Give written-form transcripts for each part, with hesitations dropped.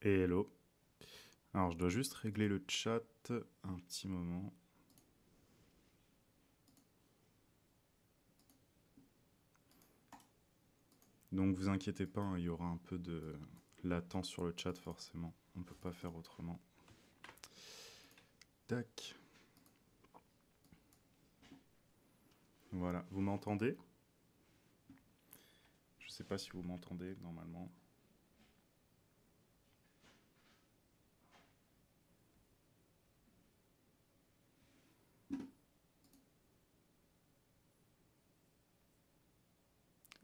Et hello. Alors, je dois juste régler le chat un petit moment. Donc, vous inquiétez pas, hein, il y aura un peu de latence sur le chat, forcément. On peut pas faire autrement. Tac. Voilà. Vous m'entendez? Je sais pas si vous m'entendez, normalement.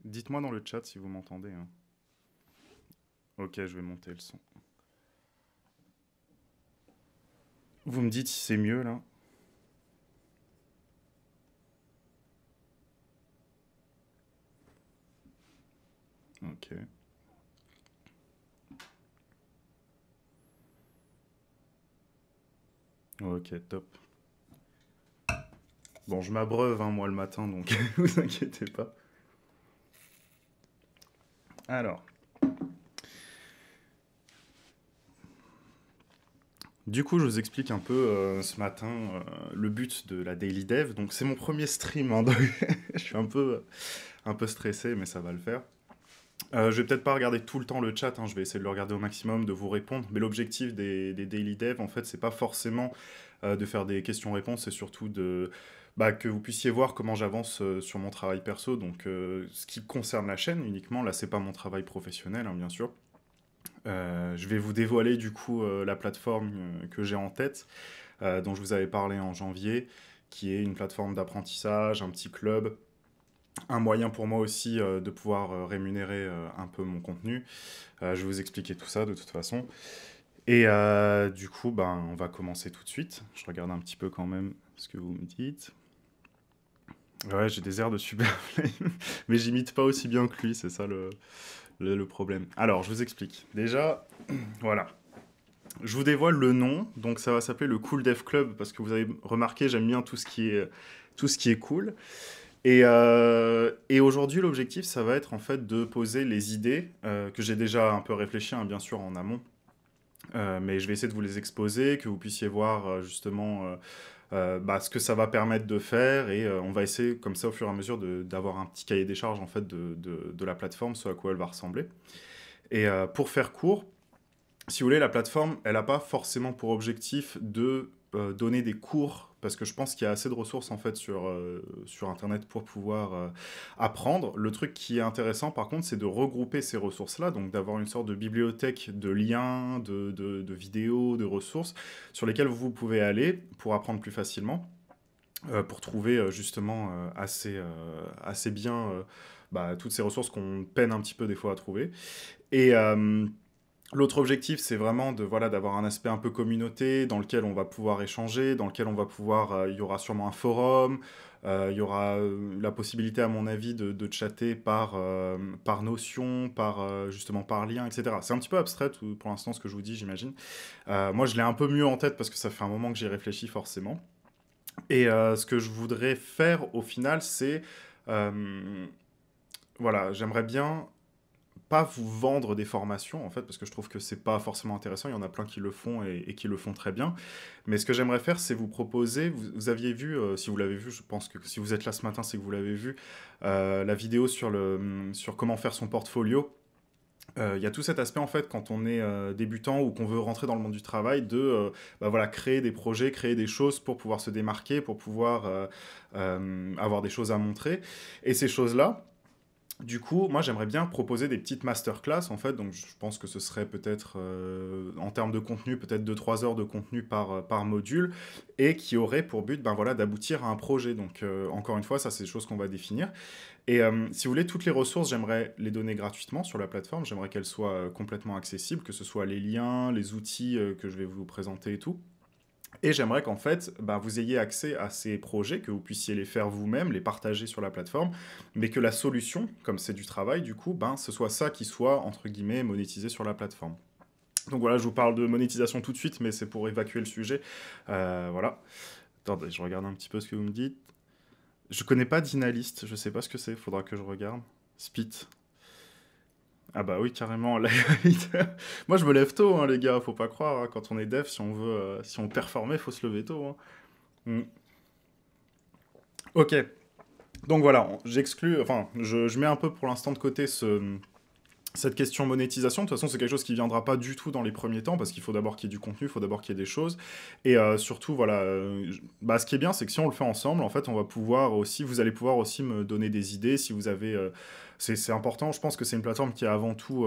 Dites-moi dans le chat si vous m'entendez, hein. Ok, je vais monter le son. Vous me dites si c'est mieux, là? Ok. Ok, top. Bon, je m'abreuve, hein, moi, le matin, donc vous inquiétez pas. Alors, du coup, je vous explique un peu ce matin le but de la Daily Dev. Donc, c'est mon premier stream, hein, donc je suis un peu stressé, mais ça va le faire. Je vais peut-être pas regarder tout le temps le chat, hein, je vais essayer de le regarder au maximum, de vous répondre. Mais l'objectif des Daily Dev, en fait, c'est pas forcément de faire des questions-réponses, c'est surtout que vous puissiez voir comment j'avance sur mon travail perso. Donc, ce qui concerne la chaîne uniquement, là, c'est pas mon travail professionnel, hein, bien sûr. Je vais vous dévoiler du coup la plateforme que j'ai en tête, dont je vous avais parlé en janvier, qui est une plateforme d'apprentissage, un petit club, un moyen pour moi aussi de pouvoir rémunérer un peu mon contenu. Je vais vous expliquer tout ça de toute façon. Et du coup, on va commencer tout de suite. Je regarde un petit peu quand même ce que vous me dites. Ouais, j'ai des airs de super flame, mais j'imite pas aussi bien que lui, c'est ça le problème. Alors, je vous explique. Déjà, voilà. Je vous dévoile le nom, donc ça va s'appeler le Cool Dev Club, parce que vous avez remarqué, j'aime bien tout ce qui est cool. Et aujourd'hui, l'objectif, ça va être en fait de poser les idées que j'ai déjà un peu réfléchi, hein, bien sûr, en amont. Mais je vais essayer de vous les exposer, que vous puissiez voir justement ce que ça va permettre de faire. Et on va essayer, comme ça, au fur et à mesure, d'avoir un petit cahier des charges en fait, de la plateforme, ce à quoi elle va ressembler. Et pour faire court, si vous voulez, la plateforme, elle n'a pas forcément pour objectif de donner des cours, parce que je pense qu'il y a assez de ressources en fait sur Internet pour pouvoir apprendre. Le truc qui est intéressant par contre, c'est de regrouper ces ressources-là, donc d'avoir une sorte de bibliothèque de liens, de vidéos, de ressources sur lesquelles vous pouvez aller pour apprendre plus facilement, pour trouver justement assez bien toutes ces ressources qu'on peine un petit peu des fois à trouver. Et l'autre objectif, c'est vraiment d'avoir un aspect un peu communauté dans lequel on va pouvoir échanger, dans lequel on va pouvoir, il y aura sûrement un forum, il y aura la possibilité, à mon avis, de chatter par notion, justement par lien, etc. C'est un petit peu abstrait pour l'instant ce que je vous dis, j'imagine. Moi, je l'ai un peu mieux en tête parce que ça fait un moment que j'y réfléchis forcément. Et ce que je voudrais faire au final, c'est, euh, voilà, j'aimerais bien pas vous vendre des formations, en fait, parce que je trouve que c'est pas forcément intéressant. Il y en a plein qui le font et qui le font très bien. Mais ce que j'aimerais faire, c'est vous proposer. Vous aviez vu, si vous l'avez vu, je pense que si vous êtes là ce matin, c'est que vous l'avez vu, la vidéo sur comment faire son portfolio. Il y a tout cet aspect en fait quand on est débutant ou qu'on veut rentrer dans le monde du travail de voilà, créer des projets, créer des choses pour pouvoir se démarquer, pour pouvoir avoir des choses à montrer. Et ces choses-là, du coup, moi j'aimerais bien proposer des petites masterclass en fait, donc je pense que ce serait peut-être en termes de contenu, peut-être 2 3 heures de contenu par module, et qui aurait pour but voilà, d'aboutir à un projet. Donc encore une fois, ça c'est des choses qu'on va définir. Et si vous voulez, toutes les ressources, j'aimerais les donner gratuitement sur la plateforme, j'aimerais qu'elles soient complètement accessibles, que ce soit les liens, les outils que je vais vous présenter et tout. Et j'aimerais qu'en fait, vous ayez accès à ces projets, que vous puissiez les faire vous-même, les partager sur la plateforme, mais que la solution, comme c'est du travail, du coup, ce soit ça qui soit, entre guillemets, monétisé sur la plateforme. Donc voilà, je vous parle de monétisation tout de suite, mais c'est pour évacuer le sujet. Voilà. Attendez, je regarde un petit peu ce que vous me dites. Je connais pas Dynalist, je sais pas ce que c'est, faudra que je regarde. Spit. Ah bah oui, carrément. Moi, je me lève tôt, hein, les gars, faut pas croire, hein. Quand on est dev, si on veut, si on performer, faut se lever tôt, hein. Mm. Ok, donc voilà, j'exclus, enfin, je mets un peu pour l'instant de côté cette question monétisation. De toute façon, c'est quelque chose qui viendra pas du tout dans les premiers temps, parce qu'il faut d'abord qu'il y ait du contenu, il faut d'abord qu'il y ait des choses. Et surtout, voilà, bah, ce qui est bien, c'est que si on le fait ensemble, en fait, on va pouvoir aussi, vous allez pouvoir aussi me donner des idées si vous avez. C'est important, je pense que c'est une plateforme qui est avant tout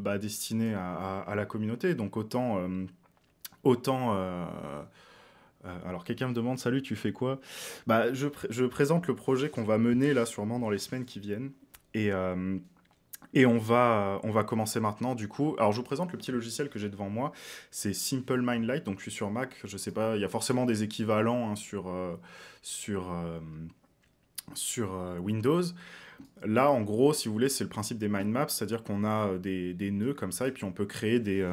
bah, destinée à la communauté, donc autant alors quelqu'un me demande, salut, tu fais quoi? Bah, je présente le projet qu'on va mener là sûrement dans les semaines qui viennent. Et, on va commencer maintenant du coup. Alors je vous présente le petit logiciel que j'ai devant moi. C'est Simple Mindlight, donc je suis sur Mac. Je sais pas, il y a forcément des équivalents hein, sur, euh, sur Windows. Là, en gros, si vous voulez, c'est le principe des mind maps, c'est-à-dire qu'on a des nœuds comme ça, et puis on peut créer des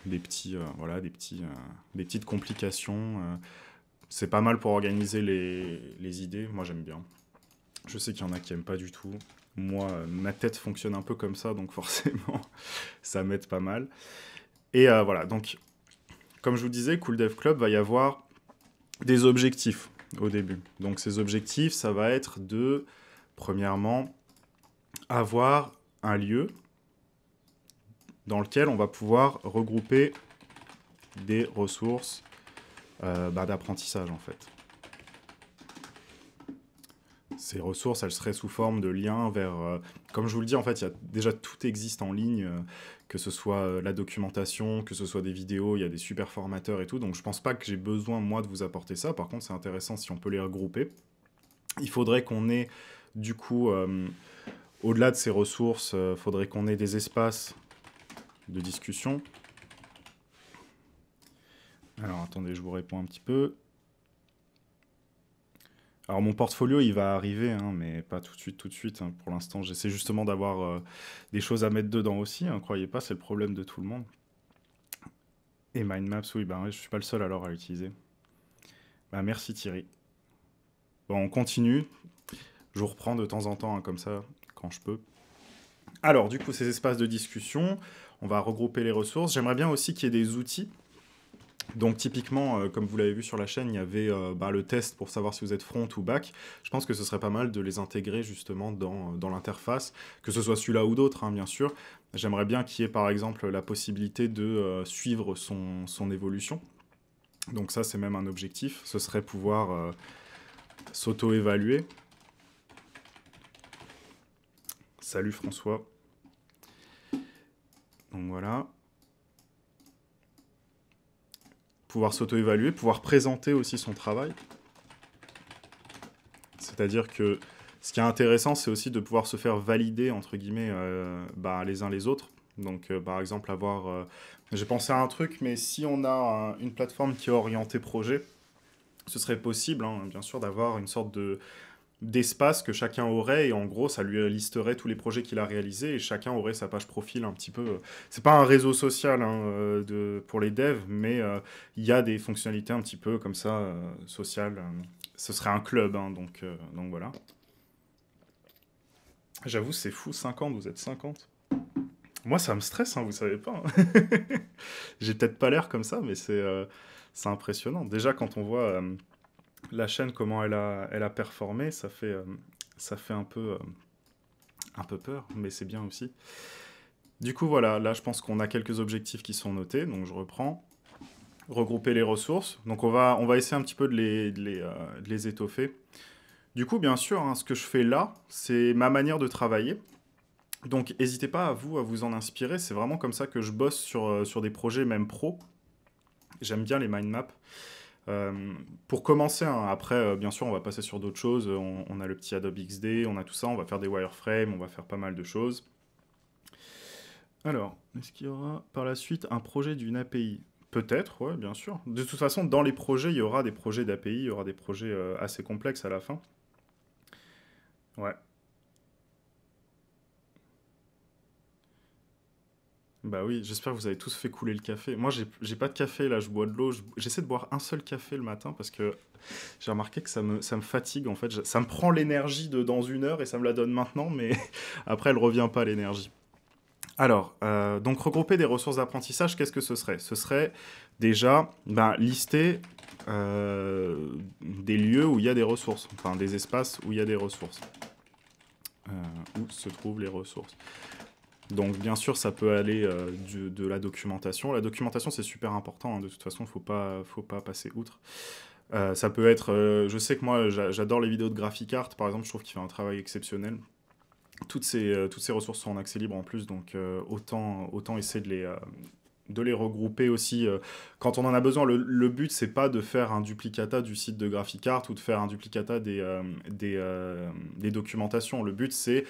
petits, voilà, des petites complications. C'est pas mal pour organiser les idées. Moi, j'aime bien. Je sais qu'il y en a qui aiment pas du tout. Moi, ma tête fonctionne un peu comme ça, donc forcément, ça m'aide pas mal. Et voilà, donc, comme je vous disais, Cool Dev Club va y avoir des objectifs au début. Donc, ces objectifs, ça va être de, premièrement, avoir un lieu dans lequel on va pouvoir regrouper des ressources bah, d'apprentissage, en fait. Ces ressources, elles seraient sous forme de liens vers... comme je vous le dis, en fait, déjà tout existe en ligne, que ce soit la documentation, que ce soit des vidéos, il y a des super formateurs et tout, donc je pense pas que j'ai besoin, moi, de vous apporter ça. Par contre, c'est intéressant si on peut les regrouper. Il faudrait qu'on ait, du coup, au-delà de ces ressources, il faudrait qu'on ait des espaces de discussion. Alors, attendez, je vous réponds un petit peu. Alors mon portfolio, il va arriver, hein, mais pas tout de suite, hein. Pour l'instant, j'essaie justement d'avoir des choses à mettre dedans aussi, hein, croyez pas, c'est le problème de tout le monde. Et Mind Maps, oui, ben, ouais, je suis pas le seul alors à l'utiliser. Bah, merci Thierry. Bon, on continue. Je vous reprends de temps en temps, hein, comme ça, quand je peux. Alors, du coup, ces espaces de discussion, on va regrouper les ressources. J'aimerais bien aussi qu'il y ait des outils. Donc typiquement, comme vous l'avez vu sur la chaîne, il y avait bah, le test pour savoir si vous êtes front ou back. Je pense que ce serait pas mal de les intégrer justement dans l'interface, que ce soit celui-là ou d'autres, hein, bien sûr. J'aimerais bien qu'il y ait par exemple la possibilité de suivre son évolution. Donc ça, c'est même un objectif. Ce serait pouvoir s'auto-évaluer. Salut François. Donc voilà. Pouvoir s'auto-évaluer, pouvoir présenter aussi son travail. C'est-à-dire que ce qui est intéressant, c'est aussi de pouvoir se faire valider, entre guillemets, bah, les uns les autres. Donc, par exemple, avoir... j'ai pensé à un truc, mais si on a une plateforme qui est orientée projet, ce serait possible, hein, bien sûr, d'avoir une sorte d'espace que chacun aurait, et en gros, ça lui listerait tous les projets qu'il a réalisés, et chacun aurait sa page profil un petit peu... C'est pas un réseau social hein, pour les devs, mais il y a des fonctionnalités un petit peu comme ça, sociales. Ce serait un club, hein, donc voilà. J'avoue, c'est fou, 50, vous êtes 50. Moi, ça me stresse, hein, vous savez pas, hein. J'ai peut-être pas l'air comme ça, mais c'est impressionnant. Déjà, quand on voit la chaîne, comment elle a performé, ça fait un peu peur, mais c'est bien aussi. Du coup, voilà, là, je pense qu'on a quelques objectifs qui sont notés, donc je reprends. Regrouper les ressources. Donc, on va essayer un petit peu de les étoffer. Du coup, bien sûr, hein, ce que je fais là, c'est ma manière de travailler. Donc, n'hésitez pas à vous en inspirer. C'est vraiment comme ça que je bosse sur des projets, même pro. J'aime bien les mind maps. Pour commencer, hein, après, bien sûr, on va passer sur d'autres choses. On a le petit Adobe XD, on a tout ça. On va faire des wireframes, on va faire pas mal de choses. Alors, est-ce qu'il y aura par la suite un projet d'une API? Peut-être, ouais, bien sûr. De toute façon, dans les projets, il y aura des projets d'API, il y aura des projets assez complexes à la fin. Ouais. Bah oui, j'espère que vous avez tous fait couler le café. Moi, j'ai pas de café là, je bois de l'eau. J'essaie de boire un seul café le matin parce que j'ai remarqué que ça me fatigue en fait. Ça me prend l'énergie de dans une heure et ça me la donne maintenant, mais après, elle revient pas l'énergie. Alors, donc regrouper des ressources d'apprentissage, qu'est-ce que ce serait? Ce serait déjà lister des lieux où il y a des ressources, enfin des espaces où il y a des ressources, où se trouvent les ressources. Donc bien sûr, ça peut aller de la documentation. La documentation, c'est super important, hein, de toute façon, faut pas passer outre. Ça peut être, je sais que moi, j'adore les vidéos de Graphic Art, par exemple, je trouve qu'il fait un travail exceptionnel. Toutes ces ressources sont en accès libre en plus, donc autant essayer de les regrouper aussi quand on en a besoin. Le but, c'est pas de faire un duplicata du site de Graphic Art ou de faire un duplicata des documentations. Le but, c'est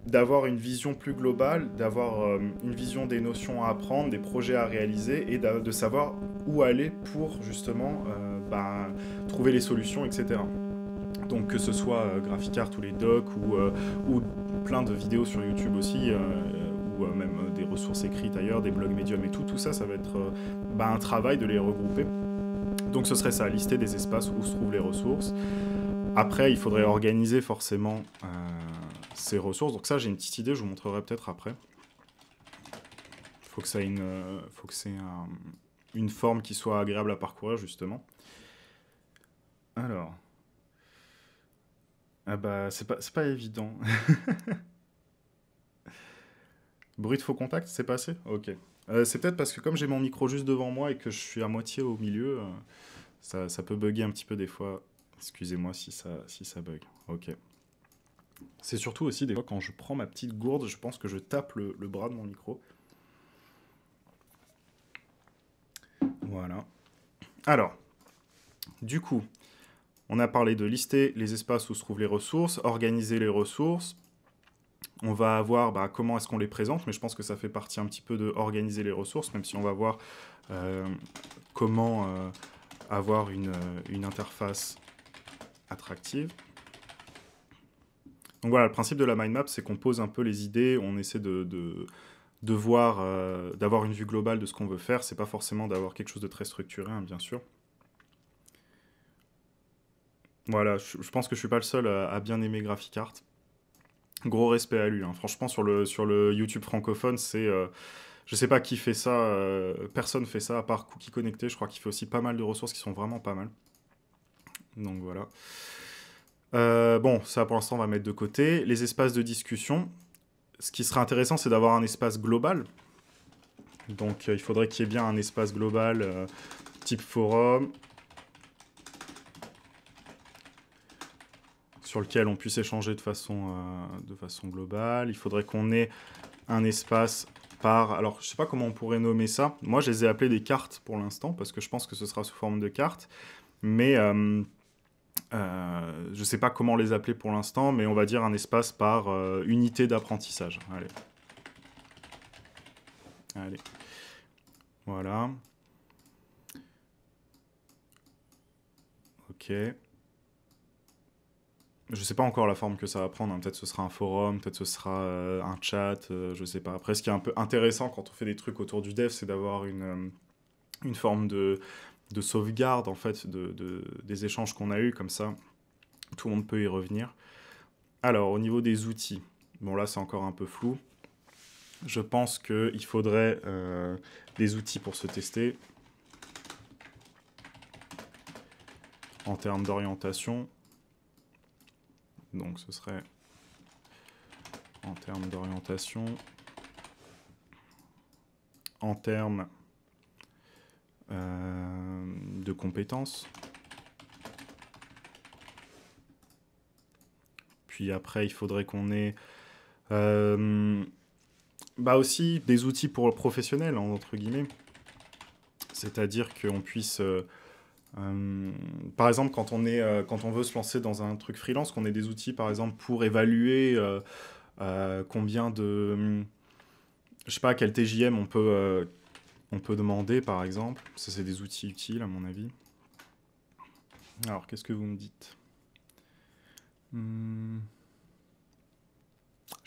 d'avoir une vision plus globale, d'avoir une vision des notions à apprendre, des projets à réaliser et de savoir où aller pour justement trouver les solutions, etc. Donc que ce soit Graphic Art ou les docs ou plein de vidéos sur YouTube aussi, ou même des ressources écrites ailleurs, des blogs Medium et tout ça, ça va être un travail de les regrouper. Donc ce serait ça, lister des espaces où se trouvent les ressources. Après, il faudrait organiser forcément ces ressources. Donc ça, j'ai une petite idée, je vous montrerai peut-être après. Il faut que ça ait une forme qui soit agréable à parcourir, justement. Alors... Ah bah, c'est pas évident. Bruit de faux contact, c'est passé? Ok. C'est peut-être parce que comme j'ai mon micro juste devant moi et que je suis à moitié au milieu, ça peut bugger un petit peu des fois. Excusez-moi si ça bug. Ok. C'est surtout aussi des fois quand je prends ma petite gourde, je pense que je tape le bras de mon micro. Voilà. Alors, du coup, on a parlé de lister les espaces où se trouvent les ressources, organiser les ressources. On va voir comment est-ce qu'on les présente, mais je pense que ça fait partie un petit peu de organiser les ressources, même si on va voir comment avoir une interface attractive. Donc voilà, le principe de la mind map, c'est qu'on pose un peu les idées, on essaie de voir, d'avoir une vue globale de ce qu'on veut faire. C'est pas forcément d'avoir quelque chose de très structuré, hein, bien sûr. Voilà, je pense que je suis pas le seul à bien aimer Graphic Art. Gros respect à lui, hein. Franchement, sur le YouTube francophone, c'est... je sais pas qui fait ça, personne fait ça à part Cookie Connecté. Je crois qu'il fait aussi pas mal de ressources qui sont vraiment pas mal. Donc voilà. Bon, ça pour l'instant on va mettre de côté. Les espaces de discussion. Ce qui serait intéressant, c'est d'avoir un espace global. Donc il faudrait qu'il y ait bien un espace global type forum sur lequel on puisse échanger de façon globale. Il faudrait qu'on ait un espace par... Alors, je sais pas comment on pourrait nommer ça. Moi, je les ai appelés des cartes pour l'instant, parce que je pense que ce sera sous forme de cartes. Mais je sais pas comment les appeler pour l'instant, mais on va dire un espace par unité d'apprentissage. Allez. Allez. Voilà. Ok. Je sais pas encore la forme que ça va prendre, hein. Peut-être ce sera un forum, peut-être ce sera un chat, je sais pas. Après, ce qui est un peu intéressant quand on fait des trucs autour du dev, c'est d'avoir une forme de sauvegarde, en fait, des échanges qu'on a eus, comme ça, tout le monde peut y revenir. Alors, au niveau des outils, bon là, c'est encore un peu flou. Je pense qu'il faudrait des outils pour se tester, en termes d'orientation. Donc ce serait en termes d'orientation, en termes de compétences. Puis après, il faudrait qu'on ait aussi des outils pour le professionnel, entre guillemets. C'est-à-dire qu'on puisse... par exemple, quand on veut se lancer dans un truc freelance, qu'on ait des outils, par exemple, pour évaluer combien de... je sais pas, quel TJM on peut demander, par exemple. Ça, c'est des outils utiles, à mon avis. Alors, qu'est-ce que vous me dites? Je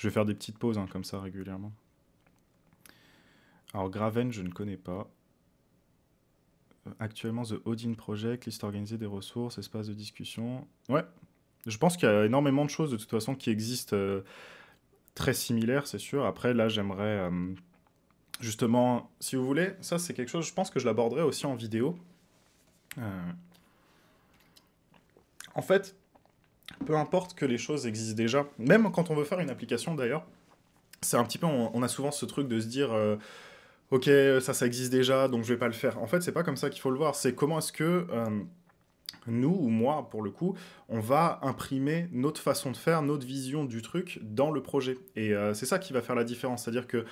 vais faire des petites pauses, hein, comme ça, régulièrement. Alors, Graven, je ne connais pas. Actuellement, The Odin Project, liste organisée des ressources, espace de discussion. Ouais, je pense qu'il y a énormément de choses, de toute façon, qui existent très similaires, c'est sûr. Après, là, j'aimerais justement, si vous voulez, ça c'est quelque chose, je pense que je l'aborderai aussi en vidéo. Euh, en fait, peu importe que les choses existent déjà, même quand on veut faire une application d'ailleurs, c'est un petit peu, on a souvent ce truc de se dire, ok, ça existe déjà, donc je vais pas le faire. En fait, c'est pas comme ça qu'il faut le voir. C'est comment est-ce que nous, ou moi pour le coup, on va imprimer notre façon de faire, notre vision du truc dans le projet. Et c'est ça qui va faire la différence. C'est-à-dire que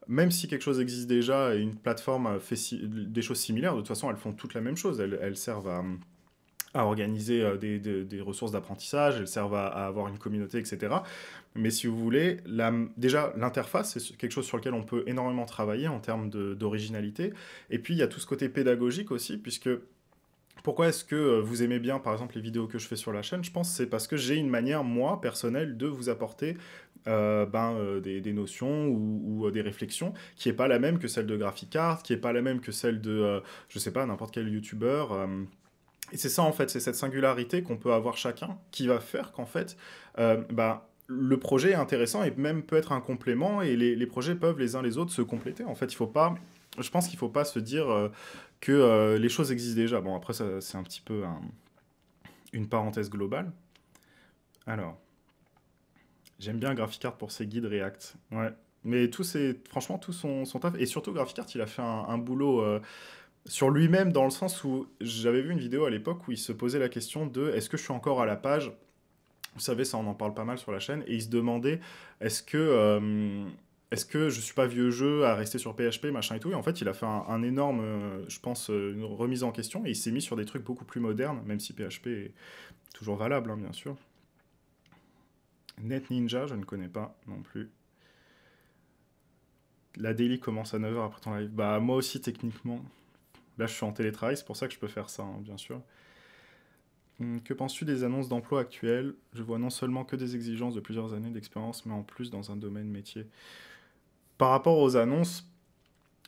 même si quelque chose existe déjà et une plateforme fait des choses similaires, de toute façon, elles font toutes la même chose. Elles servent à organiser des ressources d'apprentissage, elles servent à avoir une communauté, etc. Mais si vous voulez, déjà, l'interface, c'est quelque chose sur lequel on peut énormément travailler en termes d'originalité. Et puis, il y a tout ce côté pédagogique aussi, puisque pourquoi est-ce que vous aimez bien, par exemple, les vidéos que je fais sur la chaîne? Je pense que c'est parce que j'ai une manière, moi, personnelle, de vous apporter des notions ou des réflexions qui n'est pas la même que celle de Graphicart, qui n'est pas la même que celle de, je sais pas, n'importe quel youtubeur. Et c'est ça, en fait, c'est cette singularité qu'on peut avoir chacun qui va faire qu'en fait, le projet est intéressant et même peut être un complément et les projets peuvent les uns les autres se compléter. En fait, il faut pas, je pense qu'il ne faut pas se dire que les choses existent déjà. Bon, après, ça, c'est un petit peu une parenthèse globale. Alors, j'aime bien Graphicart pour ses guides React. Ouais. Mais franchement, tout son taf. Et surtout, Graphicart, il a fait un boulot sur lui-même dans le sens où j'avais vu une vidéo à l'époque où il se posait la question de est-ce que je suis encore à la page. Vous savez, ça, on en parle pas mal sur la chaîne. Et il se demandait est-ce que, est-ce que je suis pas vieux jeu à rester sur PHP, machin et tout. Et en fait, il a fait un énorme, je pense, une remise en question. Et il s'est mis sur des trucs beaucoup plus modernes, même si PHP est toujours valable, hein, bien sûr. NetNinja, je ne connais pas non plus. La daily commence à 9h après ton live. Bah, moi aussi, techniquement. Là, je suis en télétravail, c'est pour ça que je peux faire ça, hein, bien sûr. Que penses-tu des annonces d'emploi actuelles? Je vois non seulement que des exigences de plusieurs années d'expérience, mais en plus dans un domaine métier. Par rapport aux annonces,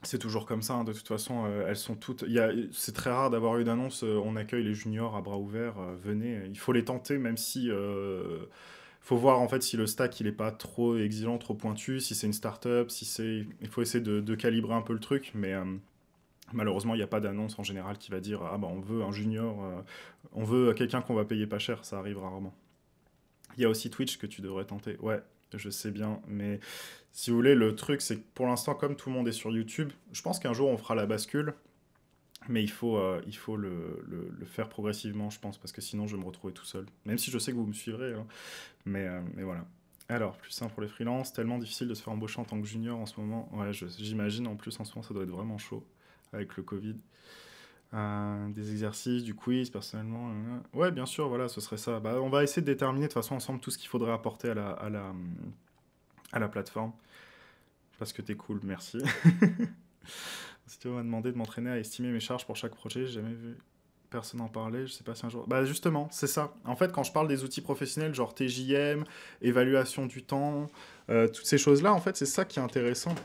c'est toujours comme ça, hein, de toute façon, elles sont toutes. C'est très rare d'avoir une annonce, on accueille les juniors à bras ouverts, venez. Il faut les tenter, même si. Faut voir en fait si le stack il est pas trop exigeant, trop pointu, si c'est une startup, si c'est. Il faut essayer de calibrer un peu le truc, mais. Malheureusement, il n'y a pas d'annonce en général qui va dire ah bah on veut un junior, on veut quelqu'un qu'on va payer pas cher, ça arrive rarement. Il y a aussi Twitch que tu devrais tenter. Ouais, je sais bien, mais si vous voulez, le truc c'est que pour l'instant, comme tout le monde est sur YouTube, je pense qu'un jour on fera la bascule, mais il faut le faire progressivement, je pense, parce que sinon je vais me retrouver tout seul. Même si je sais que vous me suivrez, hein, mais voilà. Alors, plus simple pour les freelances, tellement difficile de se faire embaucher en tant que junior en ce moment. Ouais, j'imagine en plus en ce moment ça doit être vraiment chaud avec le Covid. Des exercices, du quiz, personnellement. Ouais, bien sûr, voilà, ce serait ça. Bah, on va essayer de déterminer de toute façon ensemble tout ce qu'il faudrait apporter à la plateforme. Parce que t'es cool, merci. Si tu m'a demandé de m'entraîner à estimer mes charges pour chaque projet, j'ai jamais vu personne en parler, je sais pas si un jour. Bah, justement, c'est ça. En fait, quand je parle des outils professionnels, genre TJM, évaluation du temps, toutes ces choses-là, en fait, c'est ça qui est intéressant.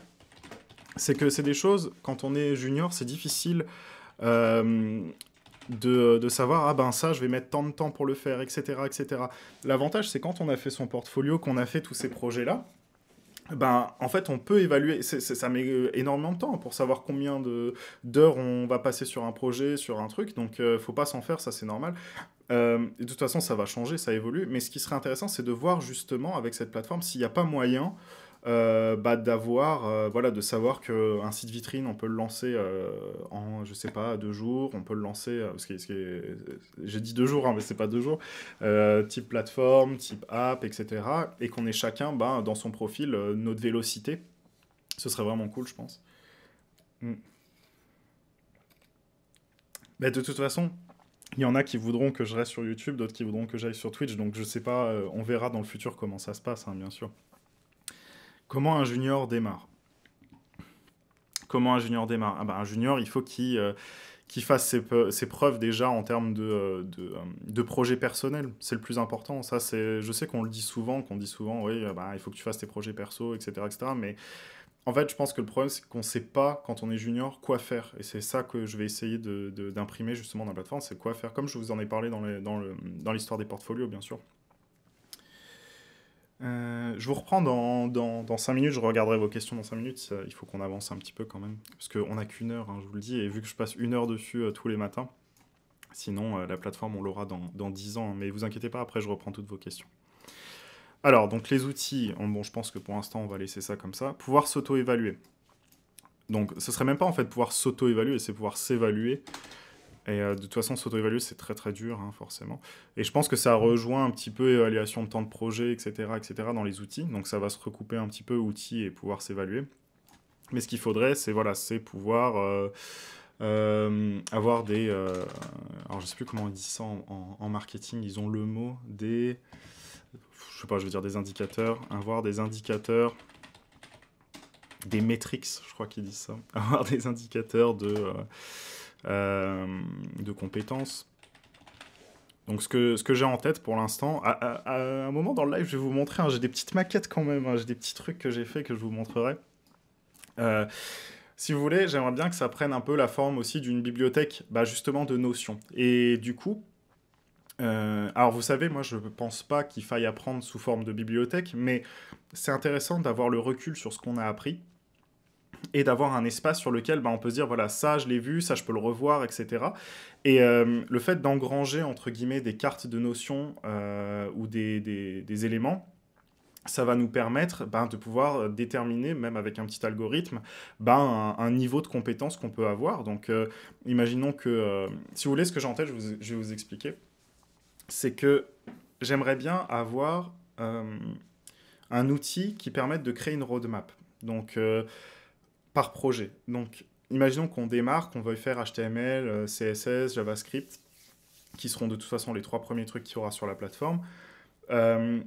C'est que c'est des choses, quand on est junior, c'est difficile euh, de savoir, ah ben ça, je vais mettre tant de temps pour le faire, etc. etc. L'avantage, c'est quand on a fait son portfolio, qu'on a fait tous ces projets-là, ben, en fait, on peut évaluer, ça met énormément de temps pour savoir combien d'heures on va passer sur un projet, sur un truc, donc faut pas s'en faire, ça c'est normal. Et de toute façon, ça va changer, ça évolue, mais ce qui serait intéressant, c'est de voir justement avec cette plateforme s'il n'y a pas moyen d'avoir, voilà, de savoir qu'un site vitrine, on peut le lancer en, je sais pas, 2 jours, on peut le lancer, j'ai dit 2 jours, hein, mais c'est pas 2 jours, type plateforme, type app, etc. Et qu'on ait chacun dans son profil notre vélocité. Ce serait vraiment cool, je pense. Mm. Mais de toute façon, il y en a qui voudront que je reste sur YouTube, d'autres qui voudront que j'aille sur Twitch, donc je sais pas, on verra dans le futur comment ça se passe, hein, bien sûr. Comment un junior démarre? Comment un junior démarre? Ah bah, un junior, il faut qu'il fasse ses preuves déjà en termes de projets personnels. C'est le plus important. Ça, je sais qu'on le dit souvent, oui, bah, il faut que tu fasses tes projets perso, etc., etc. Mais en fait, je pense que le problème, c'est qu'on ne sait pas, quand on est junior, quoi faire. Et c'est ça que je vais essayer d'imprimer justement dans la plateforme, c'est quoi faire. Comme je vous en ai parlé dans l'histoire des portfolios, bien sûr. Je vous reprends dans 5 minutes, je regarderai vos questions dans 5 minutes. Il faut qu'on avance un petit peu quand même. Parce qu'on n'a qu'une heure, hein, je vous le dis, et vu que je passe une heure dessus tous les matins, sinon la plateforme on l'aura dans 10 ans. Hein, mais vous inquiétez pas, après je reprends toutes vos questions. Alors, donc les outils, bon, je pense que pour l'instant on va laisser ça comme ça. Pouvoir s'auto-évaluer. Donc ce serait même pas en fait pouvoir s'auto-évaluer, c'est pouvoir s'évaluer. Et de toute façon, s'auto-évaluer, c'est très très dur, hein, forcément. Et je pense que ça rejoint un petit peu évaluation de temps de projet, etc., dans les outils. Donc ça va se recouper un petit peu outils et pouvoir s'évaluer. Mais ce qu'il faudrait, c'est voilà, c'est pouvoir avoir des... alors je sais plus comment on dit ça en marketing, ils ont le mot des... Je sais pas, je veux dire des indicateurs. Avoir des indicateurs... Des métriques, je crois qu'ils disent ça. Avoir des indicateurs de compétences. Donc ce que j'ai en tête pour l'instant, à un moment dans le live, je vais vous montrer, hein, j'ai des petites maquettes quand même, hein, j'ai des petits trucs que j'ai fait que je vous montrerai. Euh, si vous voulez, j'aimerais bien que ça prenne un peu la forme aussi d'une bibliothèque, bah, justement de notions. Et du coup, alors vous savez, moi je ne pense pas qu'il faille apprendre sous forme de bibliothèque, mais c'est intéressant d'avoir le recul sur ce qu'on a appris et d'avoir un espace sur lequel bah, on peut se dire, voilà, ça je l'ai vu, ça je peux le revoir, etc. Et le fait d'engranger, entre guillemets, des cartes de notions ou des éléments, ça va nous permettre ben, de pouvoir déterminer, même avec un petit algorithme, ben, un niveau de compétence qu'on peut avoir. Donc, imaginons que, si vous voulez, ce que j'ai en tête, je vais vous expliquer, c'est que j'aimerais bien avoir un outil qui permette de créer une roadmap. Donc, par projet. Donc, imaginons qu'on démarre, qu'on veuille faire HTML, CSS, JavaScript, qui seront de toute façon les 3 premiers trucs qu'il y aura sur la plateforme. Euh,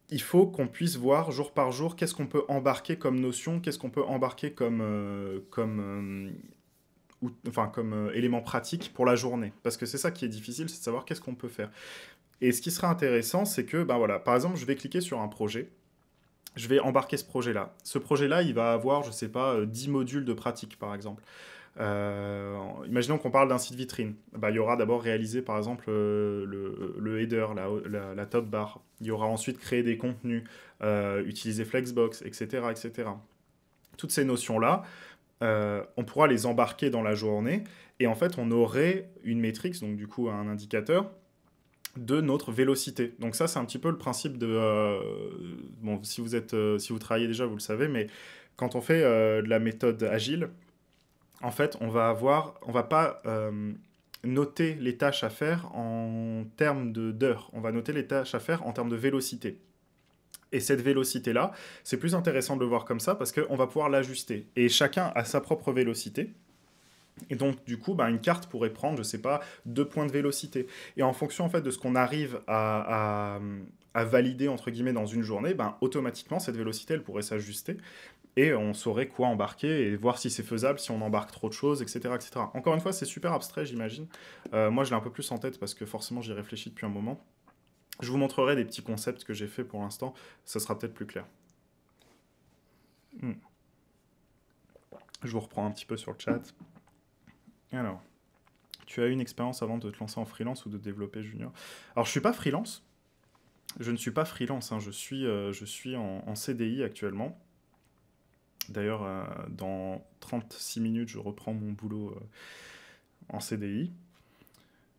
il faut qu'on puisse voir jour par jour qu'est-ce qu'on peut embarquer comme notion, qu'est-ce qu'on peut embarquer comme élément pratique pour la journée. Parce que c'est ça qui est difficile, c'est de savoir qu'est-ce qu'on peut faire. Et ce qui sera intéressant, c'est que, ben voilà, par exemple, je vais cliquer sur un projet, je vais embarquer ce projet-là. Ce projet-là, il va avoir, je sais pas, 10 modules de pratique, par exemple. Imaginons qu'on parle d'un site vitrine. Bah, il y aura d'abord réalisé par exemple le header, la top bar. Il y aura ensuite créé des contenus, utiliser Flexbox, etc., etc. Toutes ces notions-là, on pourra les embarquer dans la journée et en fait on aurait une métrique, donc du coup un indicateur de notre vélocité. Donc ça c'est un petit peu le principe de... bon, si vous travaillez déjà, vous le savez, mais quand on fait de la méthode agile, en fait, on va pas noter les tâches à faire en termes d'heures. On va noter les tâches à faire en termes de vélocité. Et cette vélocité-là, c'est plus intéressant de le voir comme ça parce qu'on va pouvoir l'ajuster. Et chacun a sa propre vélocité. Et donc, du coup, bah, une carte pourrait prendre, je sais pas, 2 points de vélocité. Et en fonction, en fait, de ce qu'on arrive à valider, entre guillemets, dans une journée, ben, automatiquement, cette vélocité, elle pourrait s'ajuster et on saurait quoi embarquer et voir si c'est faisable, si on embarque trop de choses, etc. etc. Encore une fois, c'est super abstrait, j'imagine. Moi, je l'ai un peu plus en tête parce que forcément, j'y réfléchis depuis un moment. Je vous montrerai des petits concepts que j'ai fait pour l'instant, ça sera peut-être plus clair. Hmm. Je vous reprends un petit peu sur le chat. Alors, tu as eu une expérience avant de te lancer en freelance ou de développer junior? Alors, je suis pas freelance. Je ne suis pas freelance, hein. Je suis en CDI actuellement. D'ailleurs, dans 36 minutes, je reprends mon boulot en CDI.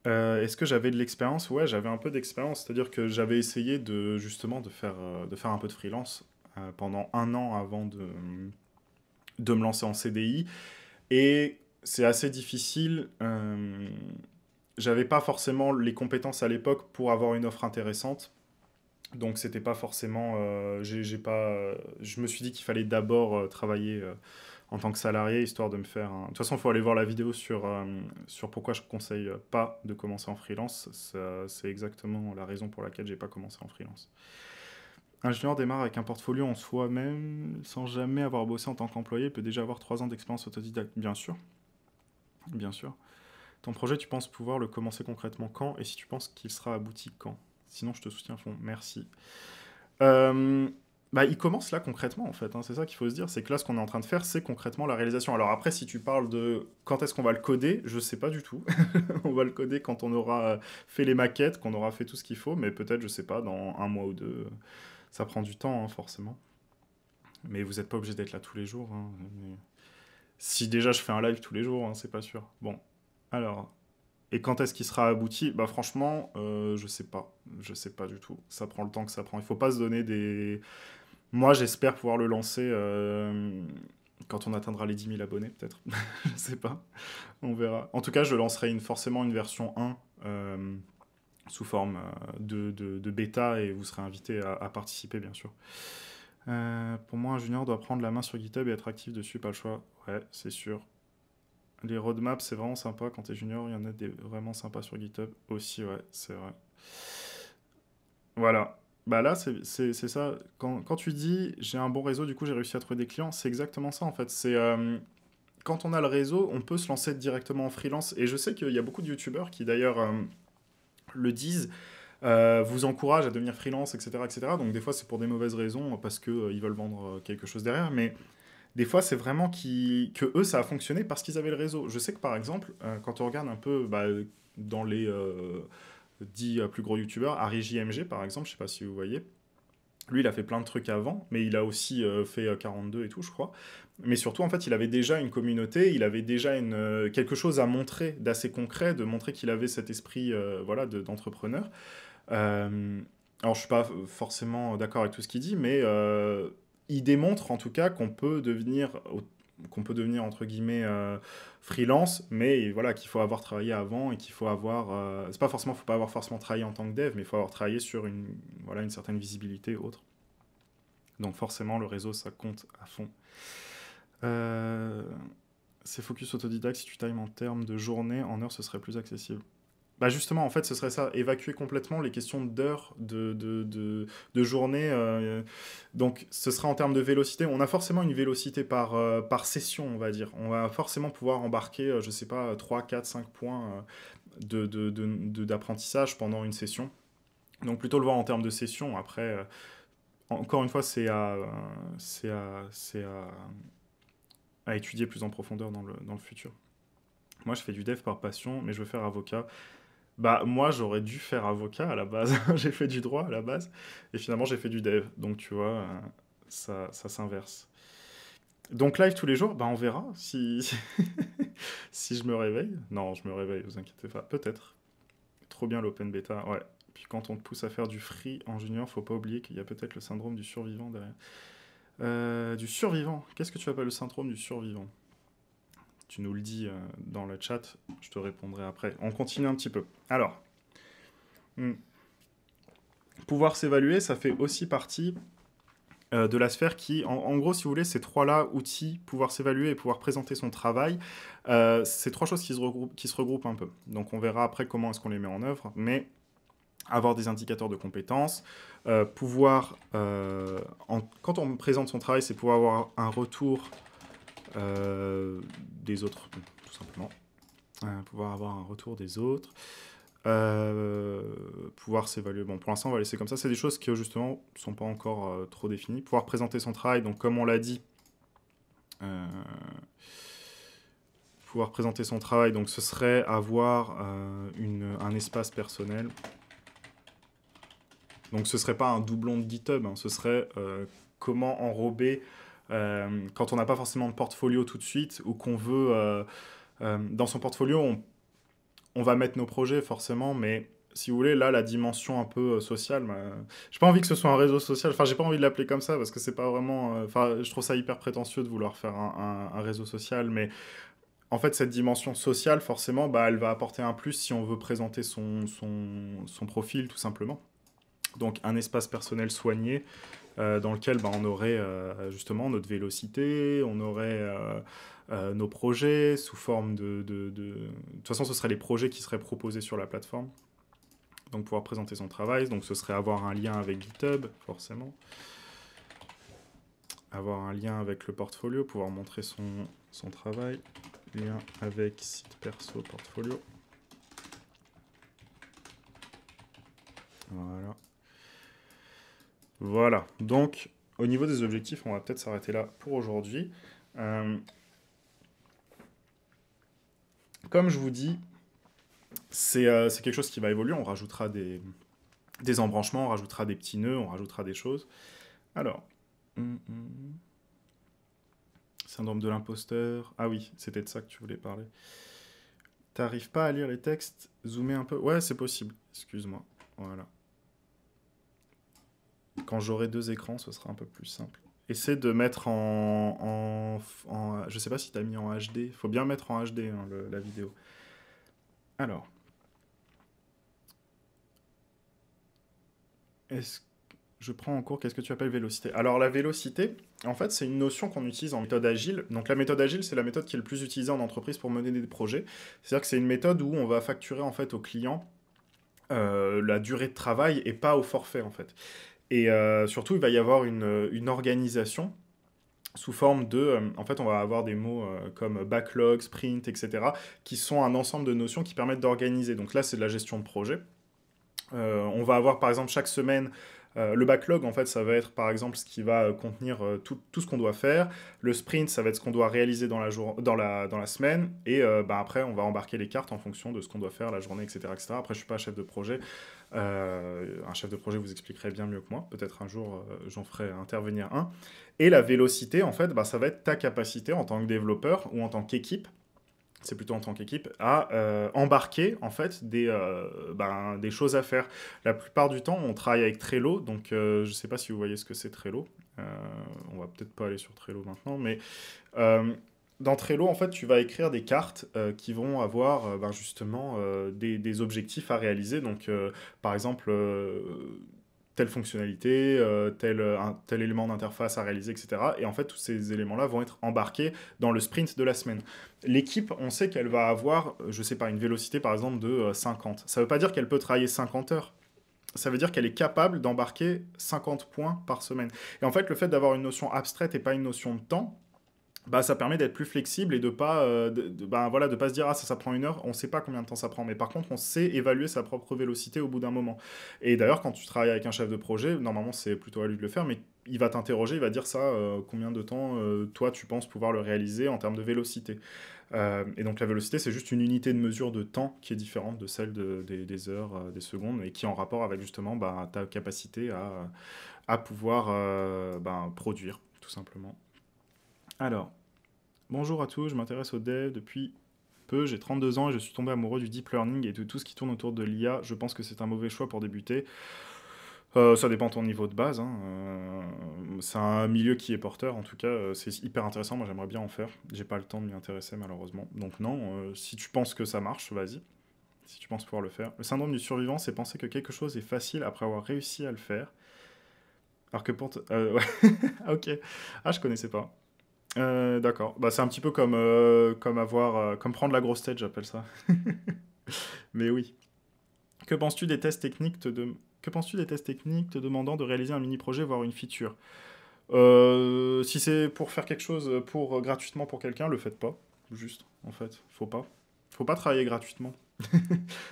Est-ce que j'avais de l'expérience? Ouais, j'avais un peu d'expérience. C'est-à-dire que j'avais essayé justement de faire un peu de freelance pendant un an avant de me lancer en CDI. Et c'est assez difficile. J'avais pas forcément les compétences à l'époque pour avoir une offre intéressante. Donc c'était pas forcément. J'ai pas. Je me suis dit qu'il fallait d'abord travailler en tant que salarié histoire de me faire. De toute façon, il faut aller voir la vidéo sur pourquoi je conseille pas de commencer en freelance. C'est exactement la raison pour laquelle j'ai pas commencé en freelance. Un junior démarre avec un portfolio en soi-même sans jamais avoir bossé en tant qu'employé, il peut déjà avoir 3 ans d'expérience autodidacte. Bien sûr, bien sûr. Ton projet, tu penses pouvoir le commencer concrètement quand? Et si tu penses qu'il sera abouti quand? Sinon, je te soutiens à fond. Merci. Euh, Bah, il commence là concrètement en fait, hein. C'est ça qu'il faut se dire, c'est que là ce qu'on est en train de faire c'est concrètement la réalisation. Alors après si tu parles de quand est-ce qu'on va le coder, je sais pas du tout. On va le coder quand on aura fait les maquettes, qu'on aura fait tout ce qu'il faut, mais peut-être je sais pas dans un mois ou deux. Ça prend du temps, hein, forcément. Mais vous n'êtes pas obligé d'être là tous les jours, hein. Si déjà je fais un live tous les jours, hein, c'est pas sûr. Bon, alors... Et quand est-ce qu'il sera abouti? Bah franchement, je sais pas. Je sais pas du tout. Ça prend le temps que ça prend. Il faut pas se donner des... Moi, j'espère pouvoir le lancer quand on atteindra les 10 000 abonnés, peut-être. Je sais pas. On verra. En tout cas, je lancerai forcément une version 1 sous forme de bêta et vous serez invité à participer, bien sûr. Pour moi, un junior doit prendre la main sur GitHub et être actif dessus, pas le choix. Ouais, c'est sûr. Les roadmaps, c'est vraiment sympa. Quand t'es junior, il y en a des vraiment sympas sur GitHub aussi, ouais, c'est vrai. Voilà. Bah là, c'est ça. Quand tu dis j'ai un bon réseau, du coup j'ai réussi à trouver des clients, c'est exactement ça en fait. C'est quand on a le réseau, on peut se lancer directement en freelance. Et je sais qu'il y a beaucoup de youtubeurs qui d'ailleurs le disent, vous encouragent à devenir freelance, etc., etc. Donc des fois c'est pour des mauvaises raisons, parce qu'ils ils veulent vendre quelque chose derrière. Mais des fois c'est vraiment que eux ça a fonctionné parce qu'ils avaient le réseau. Je sais que par exemple, quand on regarde un peu bah, dans les 10 plus gros youtubeurs, Harry JMG par exemple, je sais pas si vous voyez. Lui, il a fait plein de trucs avant, mais il a aussi fait 42 et tout, je crois. Mais surtout, en fait, il avait déjà une communauté, il avait déjà quelque chose à montrer d'assez concret, de montrer qu'il avait cet esprit voilà, d'entrepreneur. Alors, je suis pas forcément d'accord avec tout ce qu'il dit, mais il démontre en tout cas qu'on peut devenir entre guillemets freelance, mais voilà qu'il faut avoir travaillé avant et qu'il faut avoir, c'est pas forcément, faut pas avoir forcément travaillé en tant que dev, mais il faut avoir travaillé sur voilà une certaine visibilité autre. Donc forcément le réseau ça compte à fond. Euh, c'est focus autodidacte, si tu times en termes de journée, en heures ce serait plus accessible. Bah justement, en fait, ce serait ça, évacuer complètement les questions d'heures, de journée. Donc, ce sera en termes de vélocité. On a forcément une vélocité par session, on va dire. On va forcément pouvoir embarquer, je sais pas, 3 4 5 points d'apprentissage pendant une session. Donc, plutôt le voir en termes de session. Après, encore une fois, c'est à étudier plus en profondeur dans le futur. Moi, je fais du dev par passion, mais je veux faire avocat. Bah, moi, j'aurais dû faire avocat à la base. J'ai fait du droit à la base. Et finalement, j'ai fait du dev. Donc, tu vois, ça s'inverse. Donc, live tous les jours, bah, on verra si je me réveille. Non, je me réveille, vous inquiétez pas. Peut-être. Trop bien l'open beta, ouais. Puis quand on te pousse à faire du free en junior, faut pas oublier qu'il y a peut-être le syndrome du survivant derrière. Du survivant. Qu'est-ce que tu appelles le syndrome du survivant? Tu nous le dis dans le chat, je te répondrai après. On continue un petit peu. Alors, pouvoir s'évaluer, ça fait aussi partie de la sphère qui, en gros, si vous voulez, ces trois-là, outils, pouvoir s'évaluer et pouvoir présenter son travail, c'est trois choses qui se regroupent un peu. Donc on verra après comment est-ce qu'on les met en œuvre, mais avoir des indicateurs de compétences, quand on présente son travail, c'est pouvoir avoir un retour des autres, tout simplement. Pouvoir avoir un retour des autres. Pouvoir s'évaluer. Bon, pour l'instant, on va laisser comme ça. C'est des choses qui, justement, ne sont pas encore trop définies. Pouvoir présenter son travail, donc comme on l'a dit, pouvoir présenter son travail, donc ce serait avoir un espace personnel. Donc ce serait pas un doublon de GitHub, hein, ce serait comment enrober quand on n'a pas forcément de portfolio tout de suite ou qu'on veut... dans son portfolio, on va mettre nos projets forcément, mais si vous voulez, là, la dimension un peu sociale, j'ai pas envie que ce soit un réseau social, enfin, j'ai pas envie de l'appeler comme ça parce que c'est pas vraiment. Enfin, je trouve ça hyper prétentieux de vouloir faire un réseau social, mais en fait, cette dimension sociale, forcément, bah, elle va apporter un plus si on veut présenter son profil, tout simplement. Donc, un espace personnel soigné dans lequel bah, on aurait justement notre vélocité, on aurait nos projets sous forme de toute façon, ce seraient les projets qui seraient proposés sur la plateforme. Donc pouvoir présenter son travail, donc ce serait avoir un lien avec GitHub, forcément. Avoir un lien avec le portfolio, pouvoir montrer son travail. Lien avec site perso, portfolio. Voilà. Voilà, donc au niveau des objectifs, on va peut-être s'arrêter là pour aujourd'hui. Comme je vous dis, c'est quelque chose qui va évoluer, on rajoutera des embranchements, on rajoutera des petits nœuds, on rajoutera des choses. Alors, syndrome de l'imposteur. Ah oui, c'était de ça que tu voulais parler. T'arrives pas à lire les textes? Zoomer un peu? Ouais, c'est possible. Excuse-moi. Voilà. Quand j'aurai 2 écrans, ce sera un peu plus simple. Essaie de mettre je sais pas si t'as mis en HD. Faut bien mettre en HD, hein, la vidéo. Alors. Est-ce Je prends en cours, qu'est-ce que tu appelles vélocité? Alors la vélocité, en fait, c'est une notion qu'on utilise en méthode agile. Donc la méthode agile, c'est la méthode qui est le plus utilisée en entreprise pour mener des projets. C'est-à-dire que c'est une méthode où on va facturer en fait au client la durée de travail et pas au forfait en fait. Et surtout, il va y avoir une organisation sous forme de... en fait, on va avoir des mots comme backlog, sprint, etc., qui sont un ensemble de notions qui permettent d'organiser. Donc là, c'est de la gestion de projet. On va avoir par exemple chaque semaine le backlog, en fait, ça va être par exemple ce qui va contenir tout ce qu'on doit faire. Le sprint, ça va être ce qu'on doit réaliser dans la semaine. Et bah, après, on va embarquer les cartes en fonction de ce qu'on doit faire la journée, etc., etc. Après, je ne suis pas chef de projet. Un chef de projet vous expliquerait bien mieux que moi. Peut-être un jour, j'en ferai intervenir un. Et la vélocité, en fait, bah, ça va être ta capacité en tant que développeur ou en tant qu'équipe, c'est plutôt en tant qu'équipe, à embarquer en fait des choses à faire. La plupart du temps, on travaille avec Trello, donc je ne sais pas si vous voyez ce que c'est Trello. On va peut-être pas aller sur Trello maintenant, mais euh, dans Trello, en fait, tu vas écrire des cartes qui vont avoir justement des objectifs à réaliser. Donc, par exemple, telle fonctionnalité, tel élément d'interface à réaliser, etc. Et en fait, tous ces éléments-là vont être embarqués dans le sprint de la semaine. L'équipe, on sait qu'elle va avoir, je sais pas, une vélocité par exemple de 50. Ça ne veut pas dire qu'elle peut travailler 50 heures. Ça veut dire qu'elle est capable d'embarquer 50 points par semaine. Et en fait, le fait d'avoir une notion abstraite et pas une notion de temps, bah, ça permet d'être plus flexible et de pas, voilà, de pas se dire ah ça prend 1 heure, on sait pas combien de temps ça prend, mais par contre on sait évaluer sa propre vélocité au bout d'un moment. Et d'ailleurs quand tu travailles avec un chef de projet, normalement c'est plutôt à lui de le faire, mais il va t'interroger, il va dire ça, combien de temps toi tu penses pouvoir le réaliser en termes de vélocité. Et donc la vélocité c'est juste une unité de mesure de temps qui est différente de celle des heures, des secondes, et qui est en rapport avec justement bah, ta capacité à pouvoir produire tout simplement. Alors, bonjour à tous, je m'intéresse au dev depuis peu, j'ai 32 ans et je suis tombé amoureux du deep learning et de tout ce qui tourne autour de l'IA. Je pense que c'est un mauvais choix pour débuter. Ça dépend de ton niveau de base, hein. C'est un milieu qui est porteur, en tout cas, c'est hyper intéressant. Moi, j'aimerais bien en faire. J'ai pas le temps de m'y intéresser, malheureusement. Donc, non, si tu penses que ça marche, vas-y. Si tu penses pouvoir le faire. Le syndrome du survivant, c'est penser que quelque chose est facile après avoir réussi à le faire. Alors que pour. Ouais. Ah, ok. Ah, je connaissais pas. D'accord. Bah, c'est un petit peu comme prendre la grosse tête, j'appelle ça. Mais oui. Que penses-tu des tests techniques Que penses-tu des tests techniques te demandant de réaliser un mini-projet, voire une feature? Si c'est pour faire quelque chose gratuitement pour quelqu'un, le faites pas. Juste, en fait. Faut pas. Faut pas travailler gratuitement.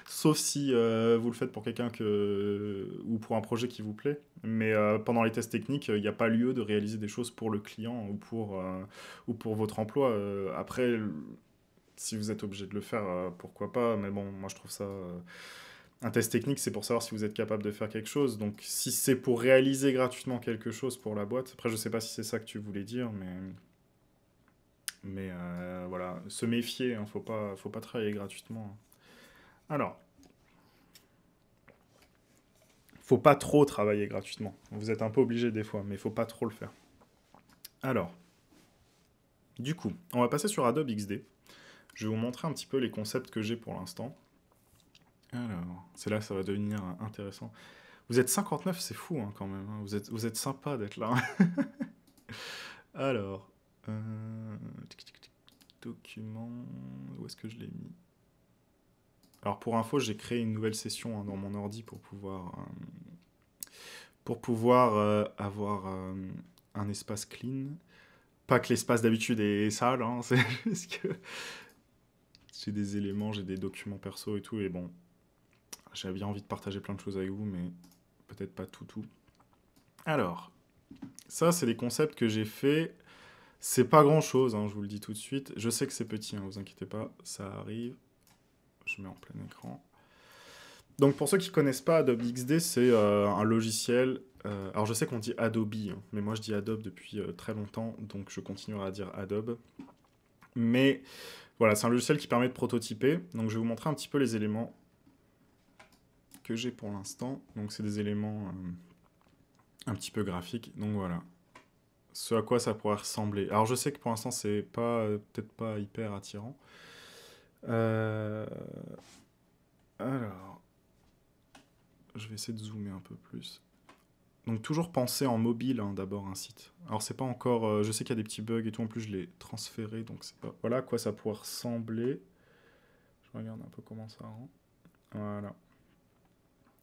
Sauf si vous le faites pour quelqu'un ou pour un projet qui vous plaît. Mais pendant les tests techniques, il n'y a pas lieu de réaliser des choses pour le client ou pour votre emploi. Après, si vous êtes obligé de le faire, pourquoi pas. Mais bon, moi je trouve ça... un test technique, c'est pour savoir si vous êtes capable de faire quelque chose. Donc si c'est pour réaliser gratuitement quelque chose pour la boîte, après je sais pas si c'est ça que tu voulais dire, mais voilà, se méfier, hein, faut pas travailler gratuitement. Alors, faut pas trop travailler gratuitement. Vous êtes un peu obligé des fois, mais faut pas trop le faire. Alors, du coup, on va passer sur Adobe XD. Je vais vous montrer un petit peu les concepts que j'ai pour l'instant. Alors, c'est là que ça va devenir intéressant. Vous êtes 59, c'est fou hein, quand même, hein. Vous êtes sympa d'être là. Alors, document, où est-ce que je l'ai mis? Alors pour info, j'ai créé une nouvelle session hein, dans mon ordi pour pouvoir avoir un espace clean. Pas que l'espace d'habitude est sale, hein, c'est juste que j'ai des éléments, j'ai des documents perso et tout, et bon, j'avais bien envie de partager plein de choses avec vous, mais peut-être pas tout. Alors, ça c'est des concepts que j'ai fait. C'est pas grand-chose, hein, je vous le dis tout de suite. Je sais que c'est petit, hein, vous inquiétez pas, ça arrive. Je mets en plein écran. Donc pour ceux qui connaissent pas Adobe XD, c'est un logiciel. Alors je sais qu'on dit Adobe, hein, mais moi je dis Adobe depuis très longtemps, donc je continuerai à dire Adobe. Mais voilà, c'est un logiciel qui permet de prototyper. Donc je vais vous montrer un petit peu les éléments que j'ai pour l'instant. Donc c'est des éléments un petit peu graphiques. Donc voilà, ce à quoi ça pourrait ressembler. Alors je sais que pour l'instant c'est pas peut-être pas hyper attirant. Alors, je vais essayer de zoomer un peu plus. Donc toujours penser en mobile, hein, d'abord un site. Alors c'est pas encore, je sais qu'il y a des petits bugs et tout, en plus je l'ai transféré, donc c'est pas... Voilà à quoi ça pourrait ressembler. Je regarde un peu comment ça rend. Voilà.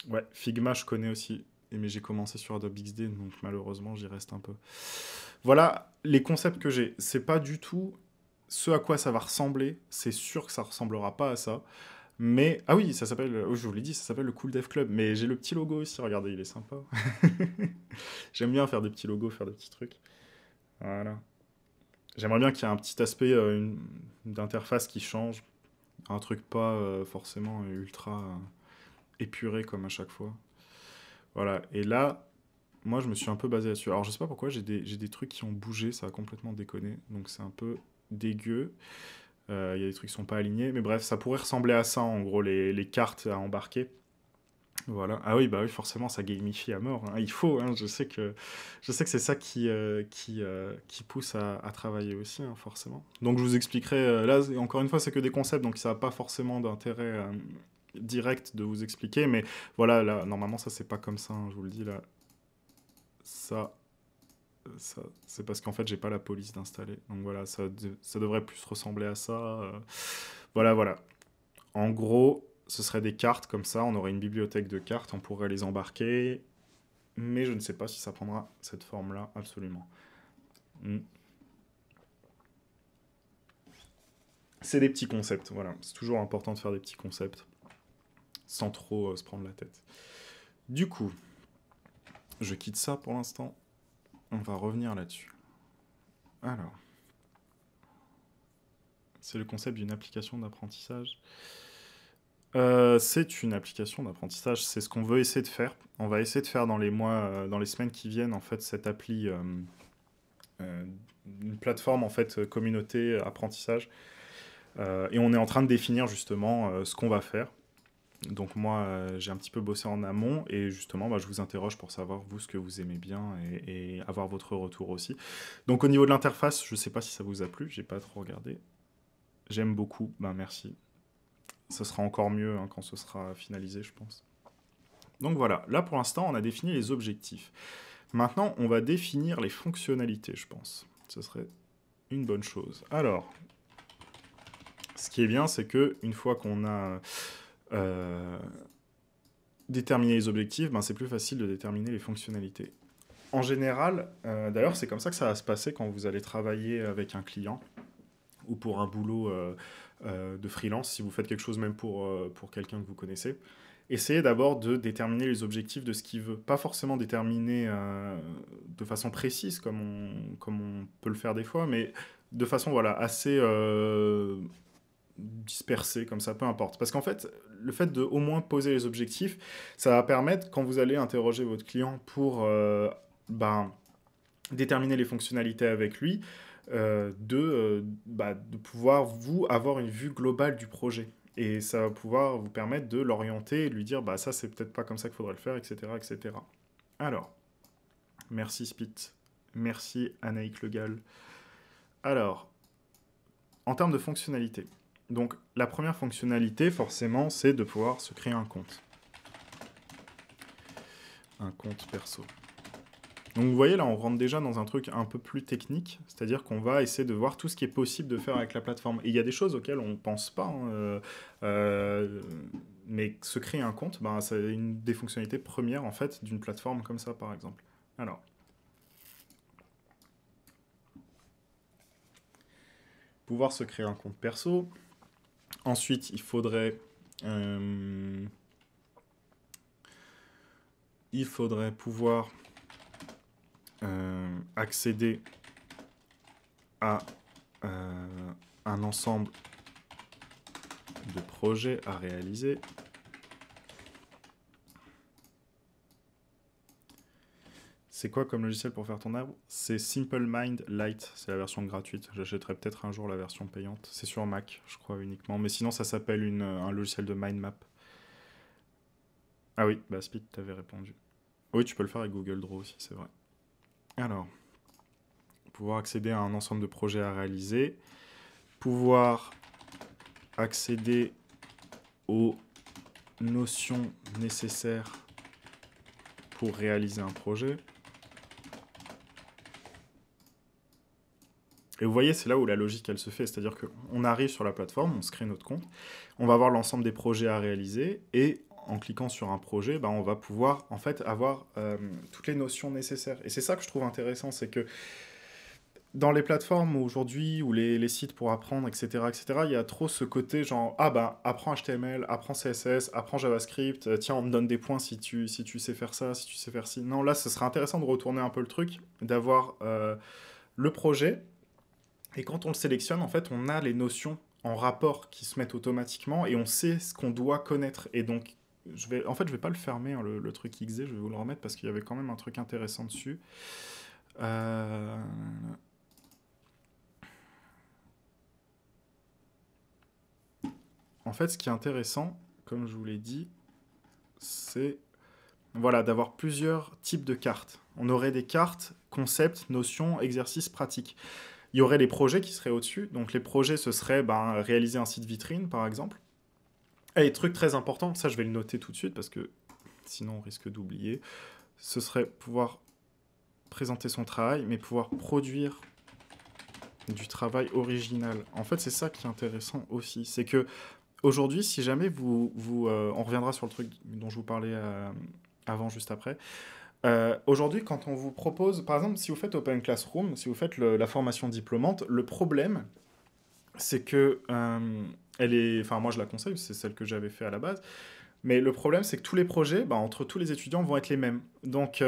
Ouais, Figma je connais aussi, mais j'ai commencé sur Adobe XD, donc malheureusement j'y reste un peu. Voilà les concepts que j'ai. C'est pas du tout ce à quoi ça va ressembler, c'est sûr que ça ressemblera pas à ça. Mais, ah oui, ça s'appelle, oh, je vous l'ai dit, ça s'appelle le Cool Dev Club. Mais j'ai le petit logo aussi, regardez, il est sympa. J'aime bien faire des petits logos, faire des petits trucs. Voilà. J'aimerais bien qu'il y ait un petit aspect d'interface qui change. Un truc pas forcément ultra épuré comme à chaque fois. Voilà. Et là, moi, je me suis un peu basé là-dessus. Alors, je sais pas pourquoi, j'ai des trucs qui ont bougé, ça a complètement déconné. Donc, c'est un peu dégueu. Il y a des trucs qui sont pas alignés. Mais bref, ça pourrait ressembler à ça, en gros, les cartes à embarquer. Voilà. Ah oui, bah oui, forcément, ça gamifie à mort, hein. Il faut, hein. Je sais que c'est ça qui pousse à travailler aussi, hein, forcément. Donc je vous expliquerai. Là, encore une fois, c'est que des concepts, donc ça n'a pas forcément d'intérêt direct de vous expliquer. Mais voilà, là, normalement, ça, c'est pas comme ça, hein, je vous le dis, là. Ça, ça c'est parce qu'en fait, j'ai pas la police d'installer. Donc voilà, ça devrait plus ressembler à ça. Voilà, voilà. En gros, ce serait des cartes comme ça, on aurait une bibliothèque de cartes, on pourrait les embarquer, mais je ne sais pas si ça prendra cette forme-là, absolument. Mm. C'est des petits concepts, voilà. C'est toujours important de faire des petits concepts, sans trop se prendre la tête. Du coup, je quitte ça pour l'instant, on va revenir là-dessus. Alors, c'est le concept d'une application d'apprentissage. C'est une application d'apprentissage, c'est ce qu'on veut essayer de faire. On va essayer de faire dans les mois, dans les semaines qui viennent, en fait, cette appli, euh, une plateforme, en fait, communauté apprentissage. Et on est en train de définir, justement, ce qu'on va faire. Donc moi, j'ai un petit peu bossé en amont, et justement, bah, je vous interroge pour savoir, vous, ce que vous aimez bien, et avoir votre retour aussi. Donc au niveau de l'interface, je sais pas si ça vous a plu, j'ai pas trop regardé. J'aime beaucoup, ben merci. Ce sera encore mieux, hein, quand ce sera finalisé, je pense. Donc voilà, là pour l'instant on a défini les objectifs. Maintenant on va définir les fonctionnalités, je pense. Ce serait une bonne chose. Alors, ce qui est bien, c'est que une fois qu'on a déterminé les objectifs, ben, c'est plus facile de déterminer les fonctionnalités. En général, d'ailleurs c'est comme ça que ça va se passer quand vous allez travailler avec un client ou pour un boulot de freelance, si vous faites quelque chose même pour quelqu'un que vous connaissez. Essayez d'abord de déterminer les objectifs de ce qu'il veut. Pas forcément déterminer de façon précise, comme on peut le faire des fois, mais de façon voilà, assez dispersée, comme ça, peu importe. Parce qu'en fait, le fait de au moins poser les objectifs, ça va permettre, quand vous allez interroger votre client pour déterminer les fonctionnalités avec lui, de pouvoir, vous, avoir une vue globale du projet. Et ça va pouvoir vous permettre de l'orienter et de lui dire, bah ça, c'est peut-être pas comme ça qu'il faudrait le faire, etc., etc. Alors, merci Spit. Merci Anaïk Legal. Alors, en termes de fonctionnalité. Donc, la première fonctionnalité, forcément, c'est de pouvoir se créer un compte. Un compte perso. Donc vous voyez là, on rentre déjà dans un truc un peu plus technique, c'est-à-dire qu'on va essayer de voir tout ce qui est possible de faire avec la plateforme. Et il y a des choses auxquelles on ne pense pas, hein, mais se créer un compte, ben, c'est une des fonctionnalités premières en fait d'une plateforme comme ça par exemple. Alors, pouvoir se créer un compte perso. Ensuite, il faudrait pouvoir accéder à un ensemble de projets à réaliser. C'est quoi comme logiciel pour faire ton arbre? C'est Simple Mind Lite, c'est la version gratuite. J'achèterai peut-être un jour la version payante. C'est sur Mac, je crois, uniquement. Mais sinon, ça s'appelle un logiciel de mind map. Ah oui, bah Speed, t'avais répondu. Oui, tu peux le faire avec Google Draw aussi, c'est vrai. Alors, pouvoir accéder à un ensemble de projets à réaliser. Pouvoir accéder aux notions nécessaires pour réaliser un projet. Et vous voyez, c'est là où la logique, elle se fait. C'est-à-dire qu'on arrive sur la plateforme, on se crée notre compte, on va voir l'ensemble des projets à réaliser, et en cliquant sur un projet, bah, on va pouvoir en fait avoir toutes les notions nécessaires. Et c'est ça que je trouve intéressant, c'est que dans les plateformes aujourd'hui, ou les sites pour apprendre, etc., il y a trop ce côté genre, ah bah, apprends HTML, apprends CSS, apprends JavaScript, tiens, on me donne des points si tu sais faire ça, si tu sais faire ci. Non, là, ce serait intéressant de retourner un peu le truc, d'avoir le projet, et quand on le sélectionne, en fait, on a les notions en rapport qui se mettent automatiquement, et on sait ce qu'on doit connaître. Et donc, je vais pas le fermer, hein, le truc XD, je vais vous le remettre, parce qu'il y avait quand même un truc intéressant dessus. Euh... En fait, ce qui est intéressant, comme je vous l'ai dit, c'est voilà, d'avoir plusieurs types de cartes. On aurait des cartes, concepts, notions, exercices, pratiques. Il y aurait les projets qui seraient au-dessus. Donc les projets, ce serait réaliser un site vitrine, par exemple. Et truc très important, ça je vais le noter tout de suite parce que sinon on risque d'oublier, ce serait pouvoir présenter son travail, mais pouvoir produire du travail original. En fait, c'est ça qui est intéressant aussi. C'est que aujourd'hui, si jamais on reviendra sur le truc dont je vous parlais avant, juste après. Aujourd'hui, quand on vous propose, par exemple, si vous faites Open Classroom, si vous faites la formation diplômante, le problème, c'est que enfin, moi je la conseille, c'est celle que j'avais fait à la base. Mais le problème, c'est que tous les projets, entre tous les étudiants, vont être les mêmes. Donc,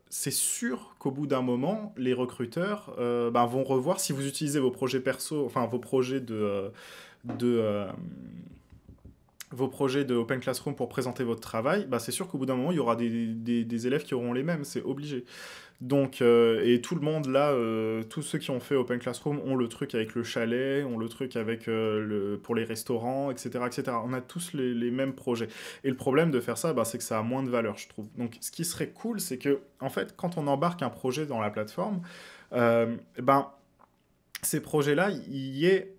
c'est sûr qu'au bout d'un moment, les recruteurs vont revoir si vous utilisez vos projets perso, enfin vos projets de, euh, vos projets de Open Classroom pour présenter votre travail, c'est sûr qu'au bout d'un moment, il y aura des élèves qui auront les mêmes, c'est obligé. Donc, et tout le monde là, tous ceux qui ont fait Open Classroom ont le truc avec le chalet, ont le truc avec pour les restaurants, etc., etc. On a tous les mêmes projets. Et le problème de faire ça, c'est que ça a moins de valeur, je trouve. Donc, ce qui serait cool, c'est que, en fait, quand on embarque un projet dans la plateforme, euh, ben, ces projets-là, il y ait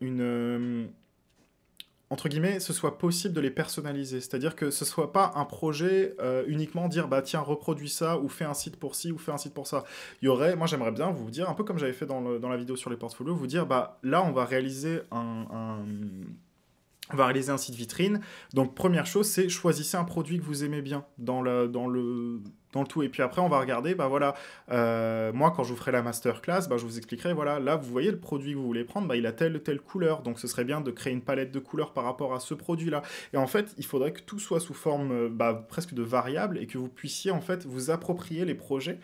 entre guillemets, ce soit possible de les personnaliser. C'est-à-dire que ce soit pas un projet uniquement dire, tiens, reproduis ça, ou fais un site pour ci, ou fais un site pour ça. Il y aurait, moi j'aimerais bien vous dire, un peu comme j'avais fait dans la vidéo sur les portfolios, vous dire, là on va réaliser on va réaliser un site vitrine. Donc, première chose, c'est choisissez un produit que vous aimez bien dans le tout. Et puis après, on va regarder, voilà, moi, quand je vous ferai la masterclass, je vous expliquerai, voilà, là, vous voyez le produit que vous voulez prendre, il a telle couleur. Donc, ce serait bien de créer une palette de couleurs par rapport à ce produit-là. Et en fait, il faudrait que tout soit sous forme presque de variable et que vous puissiez, en fait, vous approprier les projets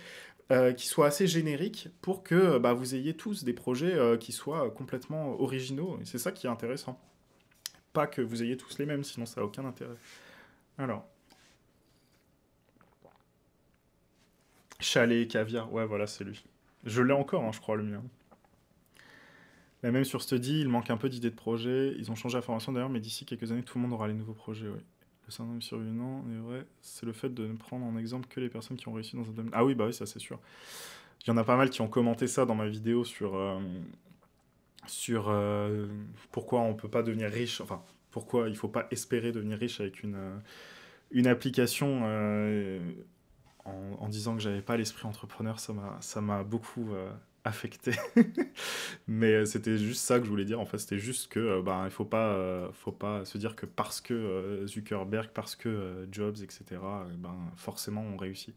qui soient assez génériques pour que vous ayez tous des projets qui soient complètement originaux. Et c'est ça qui est intéressant. Pas que vous ayez tous les mêmes, sinon ça n'a aucun intérêt. Alors, chalet, caviar, ouais, voilà, c'est lui. Je l'ai encore, hein, je crois, le mien. Mais même sur Study, il manque un peu d'idées de projet. Ils ont changé la formation d'ailleurs, mais d'ici quelques années, tout le monde aura les nouveaux projets, oui. Le syndrome survenant, est vrai, c'est le fait de ne prendre en exemple que les personnes qui ont réussi dans un domaine. Ah oui, oui, ça c'est sûr. Il y en a pas mal qui ont commenté ça dans ma vidéo sur pourquoi on peut pas devenir riche, enfin, pourquoi il faut pas espérer devenir riche avec une application en disant que j'avais pas l'esprit entrepreneur, ça m'a beaucoup affecté. Mais c'était juste ça que je voulais dire. En fait, c'était juste que il faut pas se dire que parce que Zuckerberg, parce que Jobs, etc. Forcément on réussit.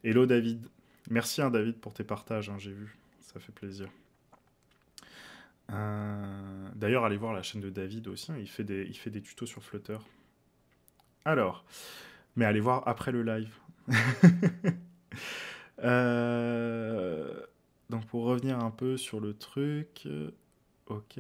Hello David. Merci David pour tes partages, hein, j'ai vu. Ça fait plaisir. D'ailleurs, allez voir la chaîne de David aussi, hein, il fait des tutos sur Flutter. Alors, mais allez voir après le live. Donc pour revenir un peu sur le truc, ok.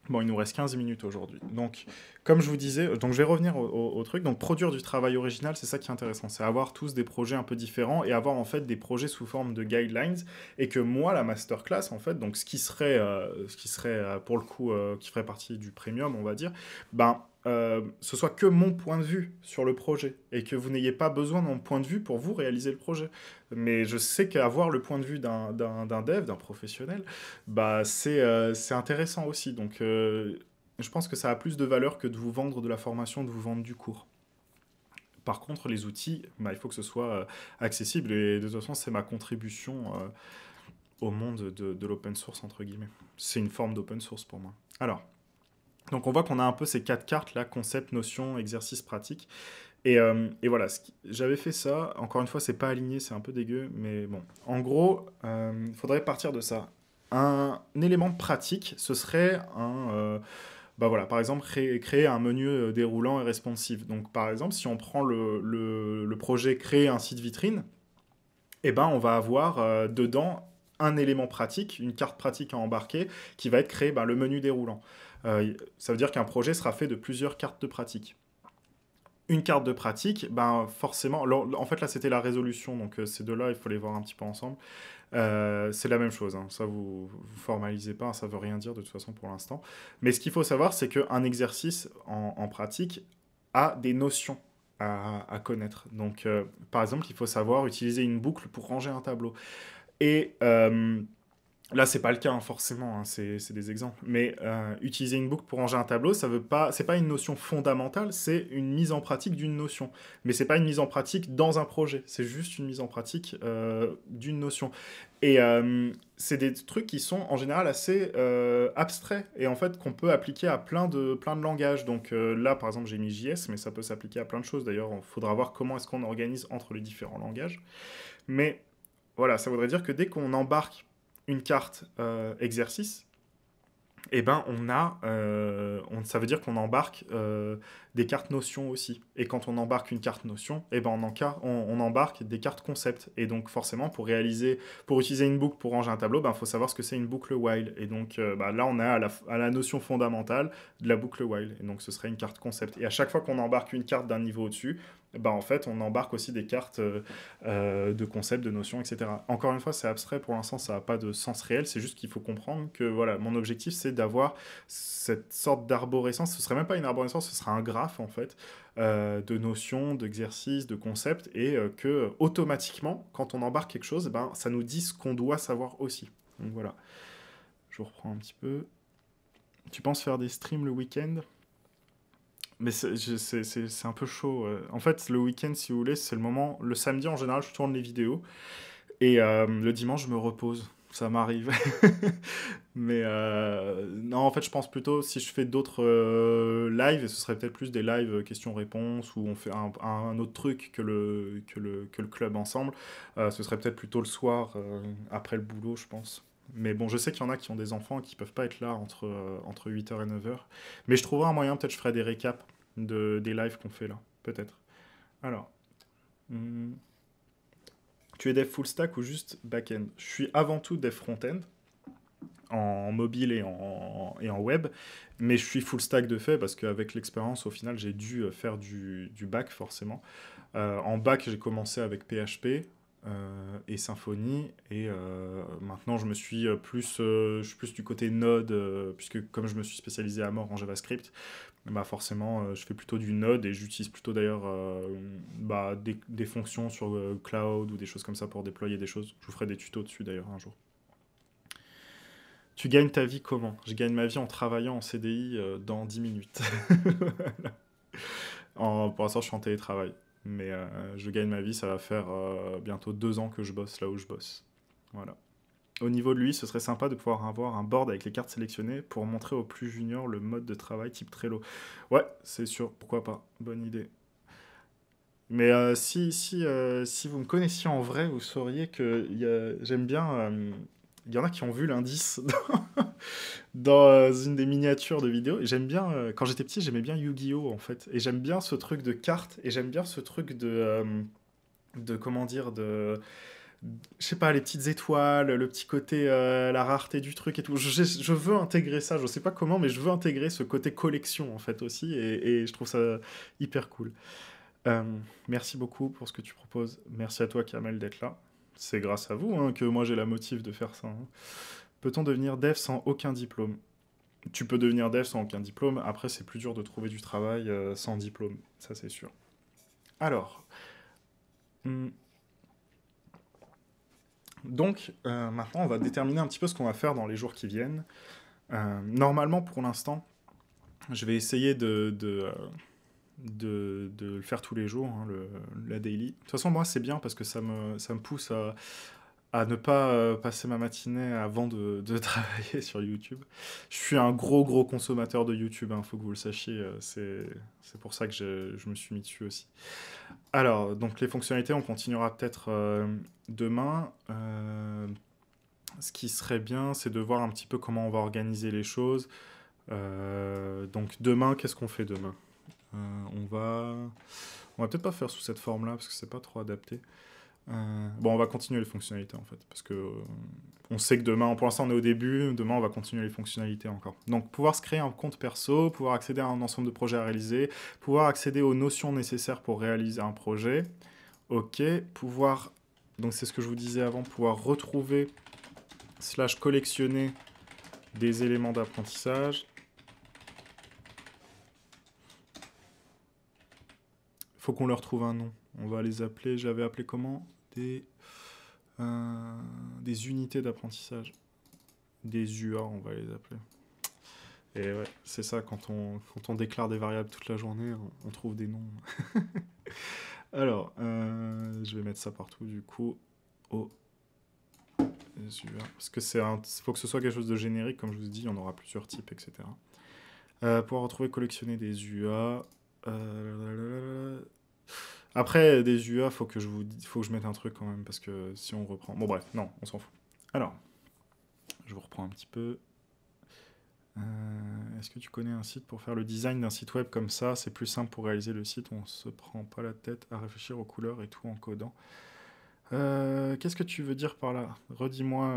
Bon, il nous reste 15 minutes aujourd'hui. Donc, comme je vous disais, donc je vais revenir au truc. Donc, produire du travail original, c'est ça qui est intéressant. C'est avoir tous des projets un peu différents et avoir en fait des projets sous forme de guidelines. Et que moi, la masterclass, en fait, donc ce qui serait pour le coup, qui ferait partie du premium, on va dire, ben, ce soit que mon point de vue sur le projet et que vous n'ayez pas besoin de mon point de vue pour vous réaliser le projet. Mais je sais qu'avoir le point de vue d'un dev, d'un professionnel, bah, c'est intéressant aussi. Donc, je pense que ça a plus de valeur que de vous vendre de la formation, de vous vendre du cours. Par contre, les outils, bah, il faut que ce soit accessible. Et de toute façon, c'est ma contribution au monde de l'open source, entre guillemets. C'est une forme d'open source pour moi. Alors, donc on voit qu'on a un peu ces quatre cartes là, concept, notion, exercice, pratique. Et voilà, j'avais fait ça. Encore une fois, c'est pas aligné, c'est un peu dégueu, mais bon. En gros, il faudrait partir de ça. Un élément pratique, ce serait bah voilà, par exemple, créer un menu déroulant et responsive. Donc, par exemple, si on prend le projet créer un site vitrine, eh ben, on va avoir dedans un élément pratique, une carte pratique à embarquer, qui va être créé ben, le menu déroulant. Ça veut dire qu'un projet sera fait de plusieurs cartes de pratique. Une carte de pratique, ben forcément, en fait là c'était la résolution, donc ces deux-là il faut les voir un petit peu ensemble. C'est la même chose, hein. Ça vous formalisez pas, ça veut rien dire de toute façon pour l'instant. Mais ce qu'il faut savoir, c'est qu'un exercice en pratique a des notions à connaître. Donc par exemple, il faut savoir utiliser une boucle pour ranger un tableau. Et là, c'est pas le cas, hein, forcément, hein, c'est des exemples. Mais utiliser une boucle pour ranger un tableau, ça veut pas, c'est pas une notion fondamentale, c'est une mise en pratique d'une notion. Mais c'est pas une mise en pratique dans un projet, c'est juste une mise en pratique d'une notion. Et c'est des trucs qui sont en général assez abstraits et en fait qu'on peut appliquer à plein de langages. Donc là, par exemple, j'ai mis JS, mais ça peut s'appliquer à plein de choses. D'ailleurs, il faudra voir comment est-ce qu'on organise entre les différents langages. Mais voilà, ça voudrait dire que dès qu'on embarque une carte exercice, eh ben ça veut dire qu'on embarque des cartes notions aussi. Et quand on embarque une carte notion, eh ben on embarque des cartes concept. Et donc forcément, pour utiliser une boucle pour ranger un tableau, il faut savoir ce que c'est une boucle while. Et donc là, on est à la notion fondamentale de la boucle while. Et donc ce serait une carte concept. Et à chaque fois qu'on embarque une carte d'un niveau au-dessus, en fait, on embarque aussi des cartes de concepts, de notions, etc. Encore une fois, c'est abstrait, pour l'instant, ça n'a pas de sens réel, c'est juste qu'il faut comprendre que voilà, mon objectif, c'est d'avoir cette sorte d'arborescence, ce serait même pas une arborescence, ce serait un graphe, en fait, de notions, d'exercices, de concepts, et que automatiquement, quand on embarque quelque chose, ça nous dit ce qu'on doit savoir aussi. Donc voilà, je reprends un petit peu. Tu penses faire des streams le week-end? Mais c'est un peu chaud. En fait, le week-end, si vous voulez, c'est le moment. Le samedi, en général, je tourne les vidéos. Et le dimanche, je me repose. Ça m'arrive. Mais non, en fait, je pense plutôt si je fais d'autres lives, et ce serait peut-être plus des lives questions-réponses où on fait un autre truc que le club ensemble. Ce serait peut-être plutôt le soir, après le boulot, je pense. Mais bon, je sais qu'il y en a qui ont des enfants et qui peuvent pas être là entre 8h et 9h. Mais je trouverai un moyen, peut-être je ferai des récaps des lives qu'on fait là. Peut-être. Alors. hmm, Tu es dev full stack ou juste back-end? Je suis avant tout dev front-end, en mobile et en web, mais je suis full stack de fait parce qu'avec l'expérience, au final, j'ai dû faire du back forcément. En back, j'ai commencé avec PHP et Symfony, et maintenant je suis plus du côté Node, puisque comme je me suis spécialisé à mort en JavaScript, forcément, je fais plutôt du Node et j'utilise plutôt d'ailleurs des fonctions sur Cloud ou des choses comme ça pour déployer des choses. Je vous ferai des tutos dessus d'ailleurs un jour. Tu gagnes ta vie comment? Je gagne ma vie en travaillant en CDI dans 10 minutes. Pour l'instant, je suis en télétravail. Mais je gagne ma vie, ça va faire bientôt 2 ans que je bosse là où je bosse. Voilà. Au niveau de lui, ce serait sympa de pouvoir avoir un board avec les cartes sélectionnées pour montrer aux plus juniors le mode de travail type Trello. Ouais, c'est sûr, pourquoi pas. Bonne idée. Mais si vous me connaissiez en vrai, vous sauriez que j'aime bien. Il y en a qui ont vu l'indice dans une des miniatures de vidéo. Et j'aime bien. Quand j'étais petit, j'aimais bien Yu-Gi-Oh! En fait. Et j'aime bien ce truc de cartes. Et j'aime bien ce truc de comment dire. je sais pas, les petites étoiles, le petit côté, la rareté du truc et tout. Je veux intégrer ça, je sais pas comment, mais je veux intégrer ce côté collection en fait aussi, et je trouve ça hyper cool. Euh, Merci beaucoup pour ce que tu proposes. Merci à toi, Kamel, d'être là. C'est grâce à vous hein, que moi j'ai la motive de faire ça, hein. Peut-on devenir dev sans aucun diplôme? Tu peux devenir dev sans aucun diplôme. Après, c'est plus dur de trouver du travail sans diplôme, ça c'est sûr. Alors, hmm, donc maintenant, on va déterminer un petit peu ce qu'on va faire dans les jours qui viennent. Normalement, pour l'instant, je vais essayer de le faire tous les jours, hein, la daily. De toute façon, moi, c'est bien parce que ça me pousse à ne pas passer ma matinée avant de travailler sur YouTube. Je suis un gros consommateur de YouTube, hein, faut que vous le sachiez. C'est pour ça que je me suis mis dessus aussi. Alors, donc les fonctionnalités, on continuera peut-être demain. Ce qui serait bien, c'est de voir un petit peu comment on va organiser les choses. Donc demain, qu'est-ce qu'on fait demain? Euh, on va, on va peut-être pas faire sous cette forme-là parce que c'est pas trop adapté. Bon, on va continuer les fonctionnalités en fait, parce que on sait que demain, pour l'instant on est au début, demain on va continuer les fonctionnalités encore. Donc pouvoir se créer un compte perso, pouvoir accéder à un ensemble de projets à réaliser, pouvoir accéder aux notions nécessaires pour réaliser un projet. Ok, pouvoir, donc c'est ce que je vous disais avant, pouvoir retrouver slash collectionner des éléments d'apprentissage. Faut qu'on leur trouve un nom. On va les appeler, j'avais appelé comment? Des unités d'apprentissage. Des UA, on va les appeler. Et ouais, c'est ça, quand on déclare des variables toute la journée, on trouve des noms. Alors, je vais mettre ça partout du coup. Oh, les UA. Parce que faut que ce soit quelque chose de générique, comme je vous ai dit, il y en aura plusieurs types, etc. Pour retrouver, collectionner des UA. Après, des UA, faut que je mette un truc quand même, parce que si on reprend... Bon bref, non, on s'en fout. Alors, je vous reprends un petit peu. Est-ce que tu connais un site pour faire le design d'un site web comme ça? C'est plus simple pour réaliser le site, on se prend pas la tête à réfléchir aux couleurs et tout en codant. Qu'est-ce que tu veux dire par là? Redis-moi,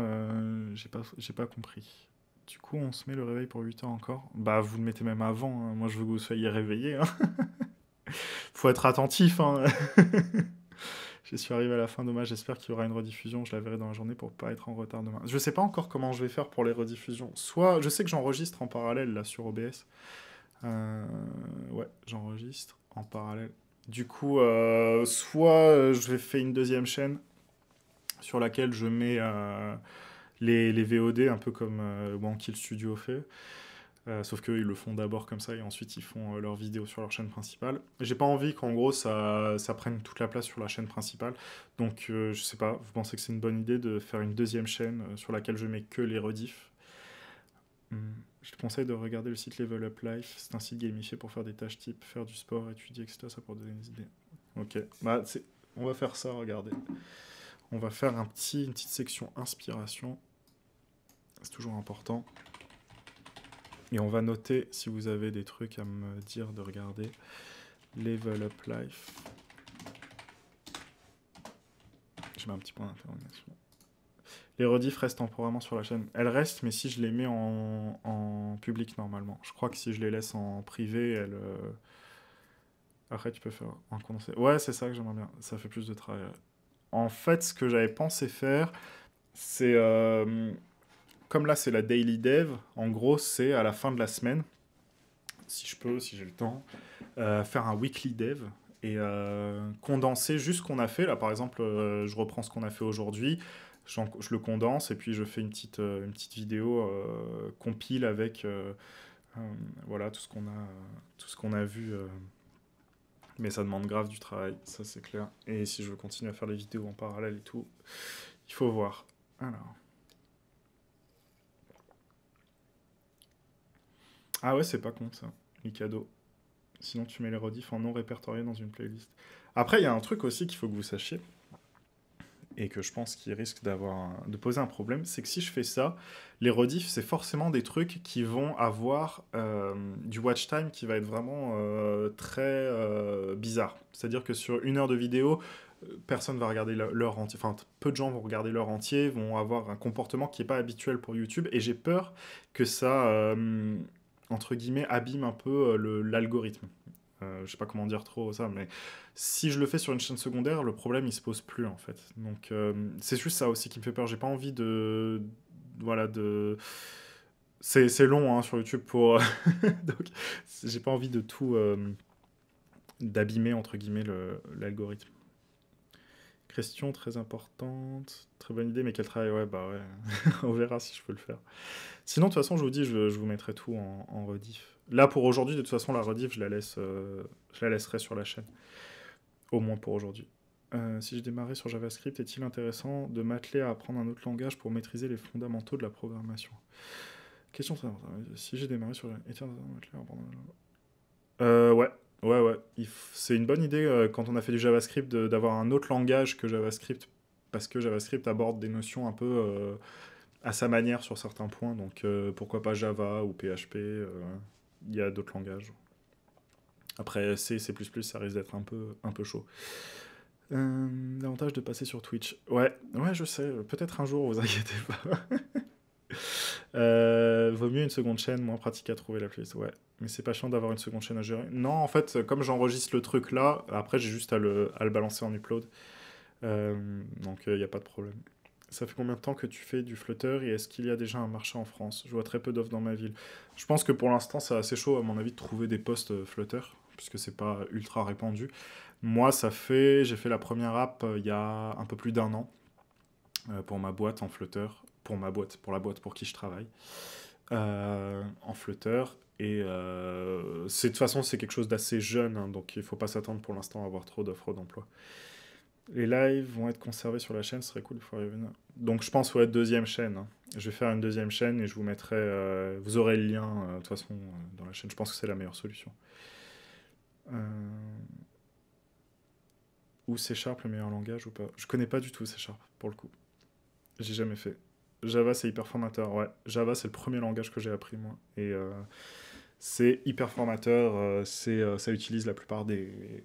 j'ai pas compris. Du coup, on se met le réveil pour 8 heures encore? Bah, vous le mettez même avant, hein. Moi je veux que vous soyez réveillés, hein. Faut être attentif, hein. Je suis arrivé à la fin, dommage, j'espère qu'il y aura une rediffusion, je la verrai dans la journée pour pas être en retard demain. Je sais pas encore comment je vais faire pour les rediffusions. Soit, je sais que j'enregistre en parallèle là sur OBS. Ouais, j'enregistre en parallèle. Du coup, soit je vais faire une deuxième chaîne sur laquelle je mets les VOD, un peu comme Wankill Studio fait. Sauf qu'eux, ils le font d'abord comme ça et ensuite ils font leurs vidéos sur leur chaîne principale. J'ai pas envie qu'en gros ça prenne toute la place sur la chaîne principale. Donc je sais pas, vous pensez que c'est une bonne idée de faire une deuxième chaîne sur laquelle je mets que les rediffs? Je te conseille de regarder le site Level Up Life. C'est un site gamifié pour faire des tâches type faire du sport, étudier, etc. Ça pour donner des idées. Ok, bah, on va faire ça, regardez. On va faire une petite section inspiration. C'est toujours important. Et on va noter si vous avez des trucs à me dire de regarder. Level Up Life. Je mets un petit point d'interrogation. Les rediffs restent temporairement sur la chaîne. Elles restent, mais si je les mets en public normalement. Je crois que si je les laisse en privé, elles... Après, tu peux faire un condensé. Ouais, c'est ça que j'aimerais bien. Ça fait plus de travail. En fait, ce que j'avais pensé faire, c'est... comme là, c'est la daily dev. En gros, c'est à la fin de la semaine, si je peux, si j'ai le temps, faire un weekly dev et condenser juste ce qu'on a fait. Là, par exemple, je reprends ce qu'on a fait aujourd'hui, je le condense et puis je fais une petite vidéo compile avec voilà, tout ce qu'on a vu. Mais ça demande grave du travail, ça c'est clair. Et si je veux continuer à faire les vidéos en parallèle et tout, il faut voir. Alors. Ah ouais, c'est pas con ça, les cadeaux. Sinon, tu mets les rediffs en non répertoriés dans une playlist. Après, il y a un truc aussi qu'il faut que vous sachiez, et que je pense qu'il risque de poser un problème, c'est que si je fais ça, les rediffs, c'est forcément des trucs qui vont avoir du watch time qui va être vraiment très bizarre. C'est-à-dire que sur 1 heure de vidéo, personne va regarder l'heure entière, enfin peu de gens vont regarder l'heure entière, vont avoir un comportement qui n'est pas habituel pour YouTube, et j'ai peur que ça, entre guillemets, abîme un peu l'algorithme. Je sais pas comment dire trop ça, mais si je le fais sur une chaîne secondaire, le problème il se pose plus en fait. Donc c'est juste ça aussi qui me fait peur. J'ai pas envie de, voilà, de. C'est long hein, sur YouTube pour. Donc j'ai pas envie de tout d'abîmer entre guillemets l'algorithme. Question très importante, très bonne idée, mais quel travail? Ouais, bah ouais, on verra si je peux le faire. Sinon, de toute façon, je vous dis, je vous mettrai tout en rediff. Là, pour aujourd'hui, de toute façon, la rediff, je la laisserai sur la chaîne. Au moins pour aujourd'hui. Si je démarrais sur JavaScript, est-il intéressant de m'atteler à apprendre un autre langage pour maîtriser les fondamentaux de la programmation? Question très importante. Si j'ai démarré sur... Est-il intéressant de m'atteler à apprendre ouais. Ouais, ouais. C'est une bonne idée quand on a fait du JavaScript d'avoir un autre langage que JavaScript, parce que JavaScript aborde des notions un peu à sa manière sur certains points, donc pourquoi pas Java ou PHP, il y a d'autres langages. Après C, C++, ça risque d'être un peu chaud. L'avantage de passer sur Twitch. Ouais, ouais, je sais, peut-être un jour, vous inquiétez pas. Vaut mieux une seconde chaîne, moins pratique à trouver la playlist. Ouais, mais c'est pas chiant d'avoir une seconde chaîne à gérer. Non, en fait, comme j'enregistre le truc là, après j'ai juste à le balancer en upload. Donc il n'y a pas de problème. Ça fait combien de temps que tu fais du Flutter et est-ce qu'il y a déjà un marché en France? Je vois très peu d'offres dans ma ville. Je pense que pour l'instant, c'est assez chaud, à mon avis, de trouver des postes Flutter, puisque c'est pas ultra répandu. Moi, j'ai fait la première app il y a un peu plus d'un an pour ma boîte en Flutter, pour la boîte pour qui je travaille, en Flutter. Et de toute façon, c'est quelque chose d'assez jeune, hein, donc il faut pas s'attendre pour l'instant à avoir trop d'offres d'emploi. Les lives vont être conservés sur la chaîne, ce serait cool de pouvoir y revenir. Donc je pense qu'il faut être deuxième chaîne, hein. Je vais faire une deuxième chaîne et je vous mettrai. Vous aurez le lien de toute façon dans la chaîne. Je pense que c'est la meilleure solution. Euh, ou C Sharp le meilleur langage ou pas? Je connais pas du tout C Sharp pour le coup. J'ai jamais fait. Java c'est hyper formateur, ouais. Java c'est le premier langage que j'ai appris moi. Et c'est hyper formateur, ça utilise la plupart des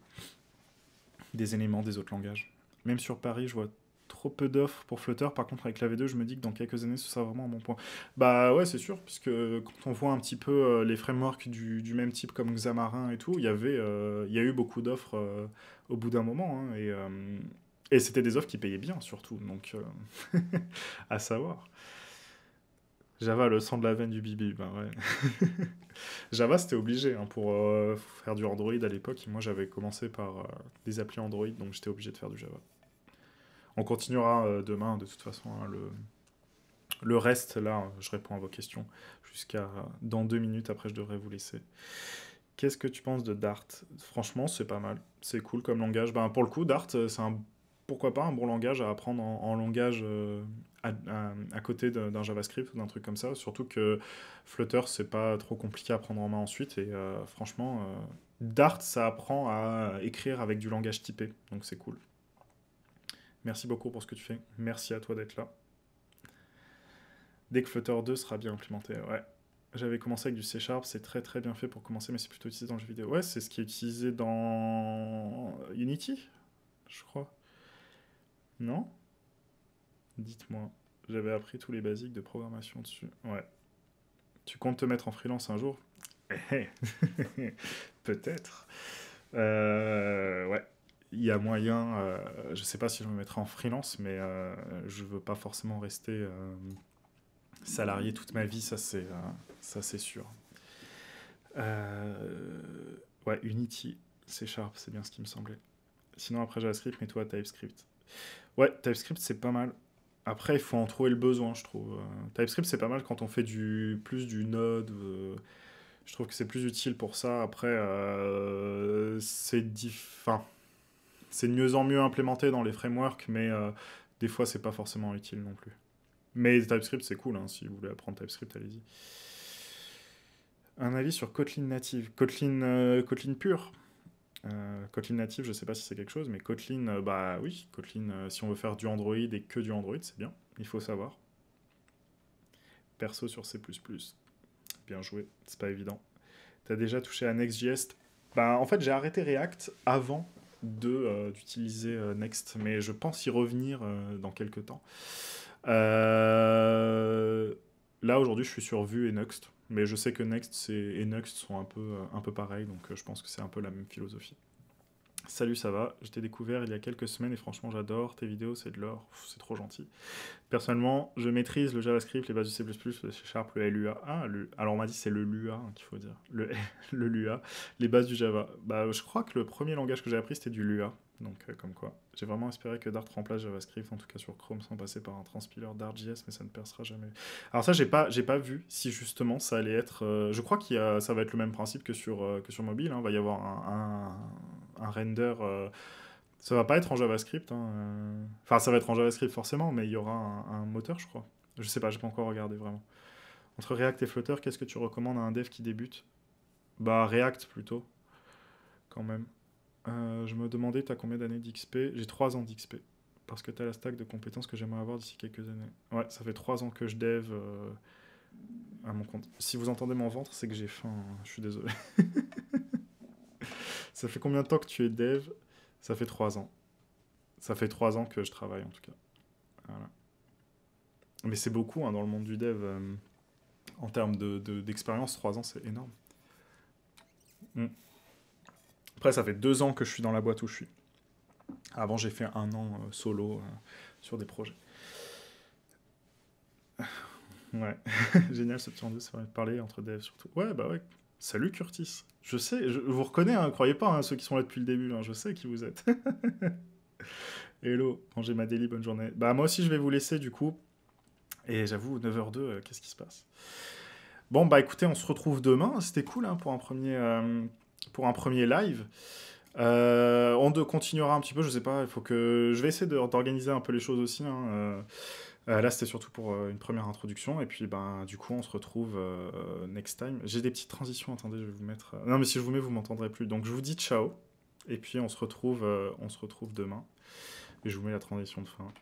éléments des autres langages. Même sur Paris, je vois trop peu d'offres pour Flutter. Par contre, avec la V2, je me dis que dans quelques années, ce sera vraiment un bon point. Bah ouais, c'est sûr, puisque quand on voit un petit peu les frameworks du même type comme Xamarin et tout, il y a eu beaucoup d'offres au bout d'un moment. Hein, et c'était des offres qui payaient bien, surtout. Donc, à savoir. Java, le sang de la veine du bibi, bah ouais. Java, c'était obligé hein, pour faire du Android à l'époque. Moi, j'avais commencé par des applis Android, donc j'étais obligé de faire du Java. On continuera demain, de toute façon. Hein, le reste, là, je réponds à vos questions jusqu'à dans 2 minutes. Après, je devrais vous laisser. Qu'est-ce que tu penses de Dart? Franchement, c'est pas mal. C'est cool comme langage. Ben, pour le coup, Dart, c'est pourquoi pas un bon langage à apprendre en langage à côté d'un JavaScript ou d'un truc comme ça. Surtout que Flutter, c'est pas trop compliqué à prendre en main ensuite. Et franchement, Dart, ça apprend à écrire avec du langage typé. Donc c'est cool. Merci beaucoup pour ce que tu fais. Merci à toi d'être là. Dès que Flutter 2 sera bien implémenté, ouais. J'avais commencé avec du C Sharp, c'est très très bien fait pour commencer, mais c'est plutôt utilisé dans le jeu vidéo. Ouais, c'est ce qui est utilisé dans Unity, je crois. Non? Dites-moi. J'avais appris tous les basiques de programmation dessus. Ouais. Tu comptes te mettre en freelance un jour? Eh, eh. Peut-être. Ouais. Il y a moyen. Je sais pas si je me mettrai en freelance, mais je veux pas forcément rester salarié toute ma vie, ça c'est sûr. Ouais, Unity, C Sharp, c'est bien ce qui me semblait. Sinon après JavaScript, mais toi TypeScript. Ouais, TypeScript c'est pas mal. Après, il faut en trouver le besoin, je trouve. TypeScript, c'est pas mal quand on fait plus du Node. Je trouve que c'est plus utile pour ça. Après, enfin, c'est de mieux en mieux implémenté dans les frameworks, mais des fois, c'est pas forcément utile non plus. Mais TypeScript, c'est cool. Hein, si vous voulez apprendre TypeScript, allez-y. Un avis sur Kotlin native. Kotlin pur. Kotlin native, je sais pas si c'est quelque chose, mais Kotlin, bah oui, Kotlin, si on veut faire du Android et que du Android, c'est bien, il faut savoir. Perso sur C++, bien joué, c'est pas évident. T'as déjà touché à Next.js? Bah en fait j'ai arrêté React avant d'utiliser Next, mais je pense y revenir dans quelques temps. Euh, Là, aujourd'hui, je suis sur Vue et Next, mais je sais que Next et Next sont un peu pareils, donc je pense que c'est un peu la même philosophie. Salut, ça va? Je t'ai découvert il y a quelques semaines et franchement, j'adore tes vidéos, c'est de l'or, c'est trop gentil. Personnellement, je maîtrise le JavaScript, les bases du C++, le C Sharp, le LUA. Ah, alors on m'a dit c'est le LUA qu'il faut dire. Le LUA, les bases du Java. Bah, je crois que le premier langage que j'ai appris c'était du LUA. Donc, comme quoi. J'ai vraiment espéré que Dart remplace JavaScript, en tout cas sur Chrome, sans passer par un transpiler Dart.js, mais ça ne percera jamais. Alors, ça, j'ai pas vu si justement ça allait être. Je crois ça va être le même principe que sur mobile. Hein. Il va y avoir un render. Ça va pas être en JavaScript. Hein. Enfin, ça va être en JavaScript forcément, mais il y aura un moteur, je crois. Je sais pas, j'ai pas encore regardé vraiment. Entre React et Flutter, qu'est-ce que tu recommandes à un dev qui débute? Bah, React plutôt, quand même. Je me demandais, t'as combien d'années d'XP? J'ai 3 ans d'XP. Parce que t'as la stack de compétences que j'aimerais avoir d'ici quelques années. Ouais, ça fait 3 ans que je dev à mon compte. Si vous entendez mon ventre, c'est que j'ai faim. Hein. Je suis désolé. Ça fait combien de temps que tu es dev? Ça fait 3 ans. Ça fait 3 ans que je travaille en tout cas. Voilà. Mais c'est beaucoup hein, dans le monde du dev. En termes d'expérience, 3 ans, c'est énorme. Mm. Après, ça fait 2 ans que je suis dans la boîte où je suis. Avant, j'ai fait 1 an solo sur des projets. Ouais, génial ce petit rendu, ça va parler entre devs surtout. Ouais, bah ouais. Salut Curtis. Je sais, je vous reconnais, hein, croyez pas, hein, ceux qui sont là depuis le début, hein, je sais qui vous êtes. Hello, mangez ma daily, bonne journée. Bah moi aussi je vais vous laisser du coup. Et j'avoue, 9h02, qu'est-ce qui se passe? Bon, bah écoutez, on se retrouve demain. C'était cool hein, pour un premier live. Continuera un petit peu, je sais pas, il faut que... Je vais essayer d'organiser un peu les choses aussi. Hein, là, c'était surtout pour une première introduction. Et puis, ben, du coup, on se retrouve next time. J'ai des petites transitions, attendez, je vais vous mettre... Non, mais si je vous mets, vous m'entendrez plus. Donc, je vous dis ciao. Et puis, on se retrouve demain. Et je vous mets la transition de fin.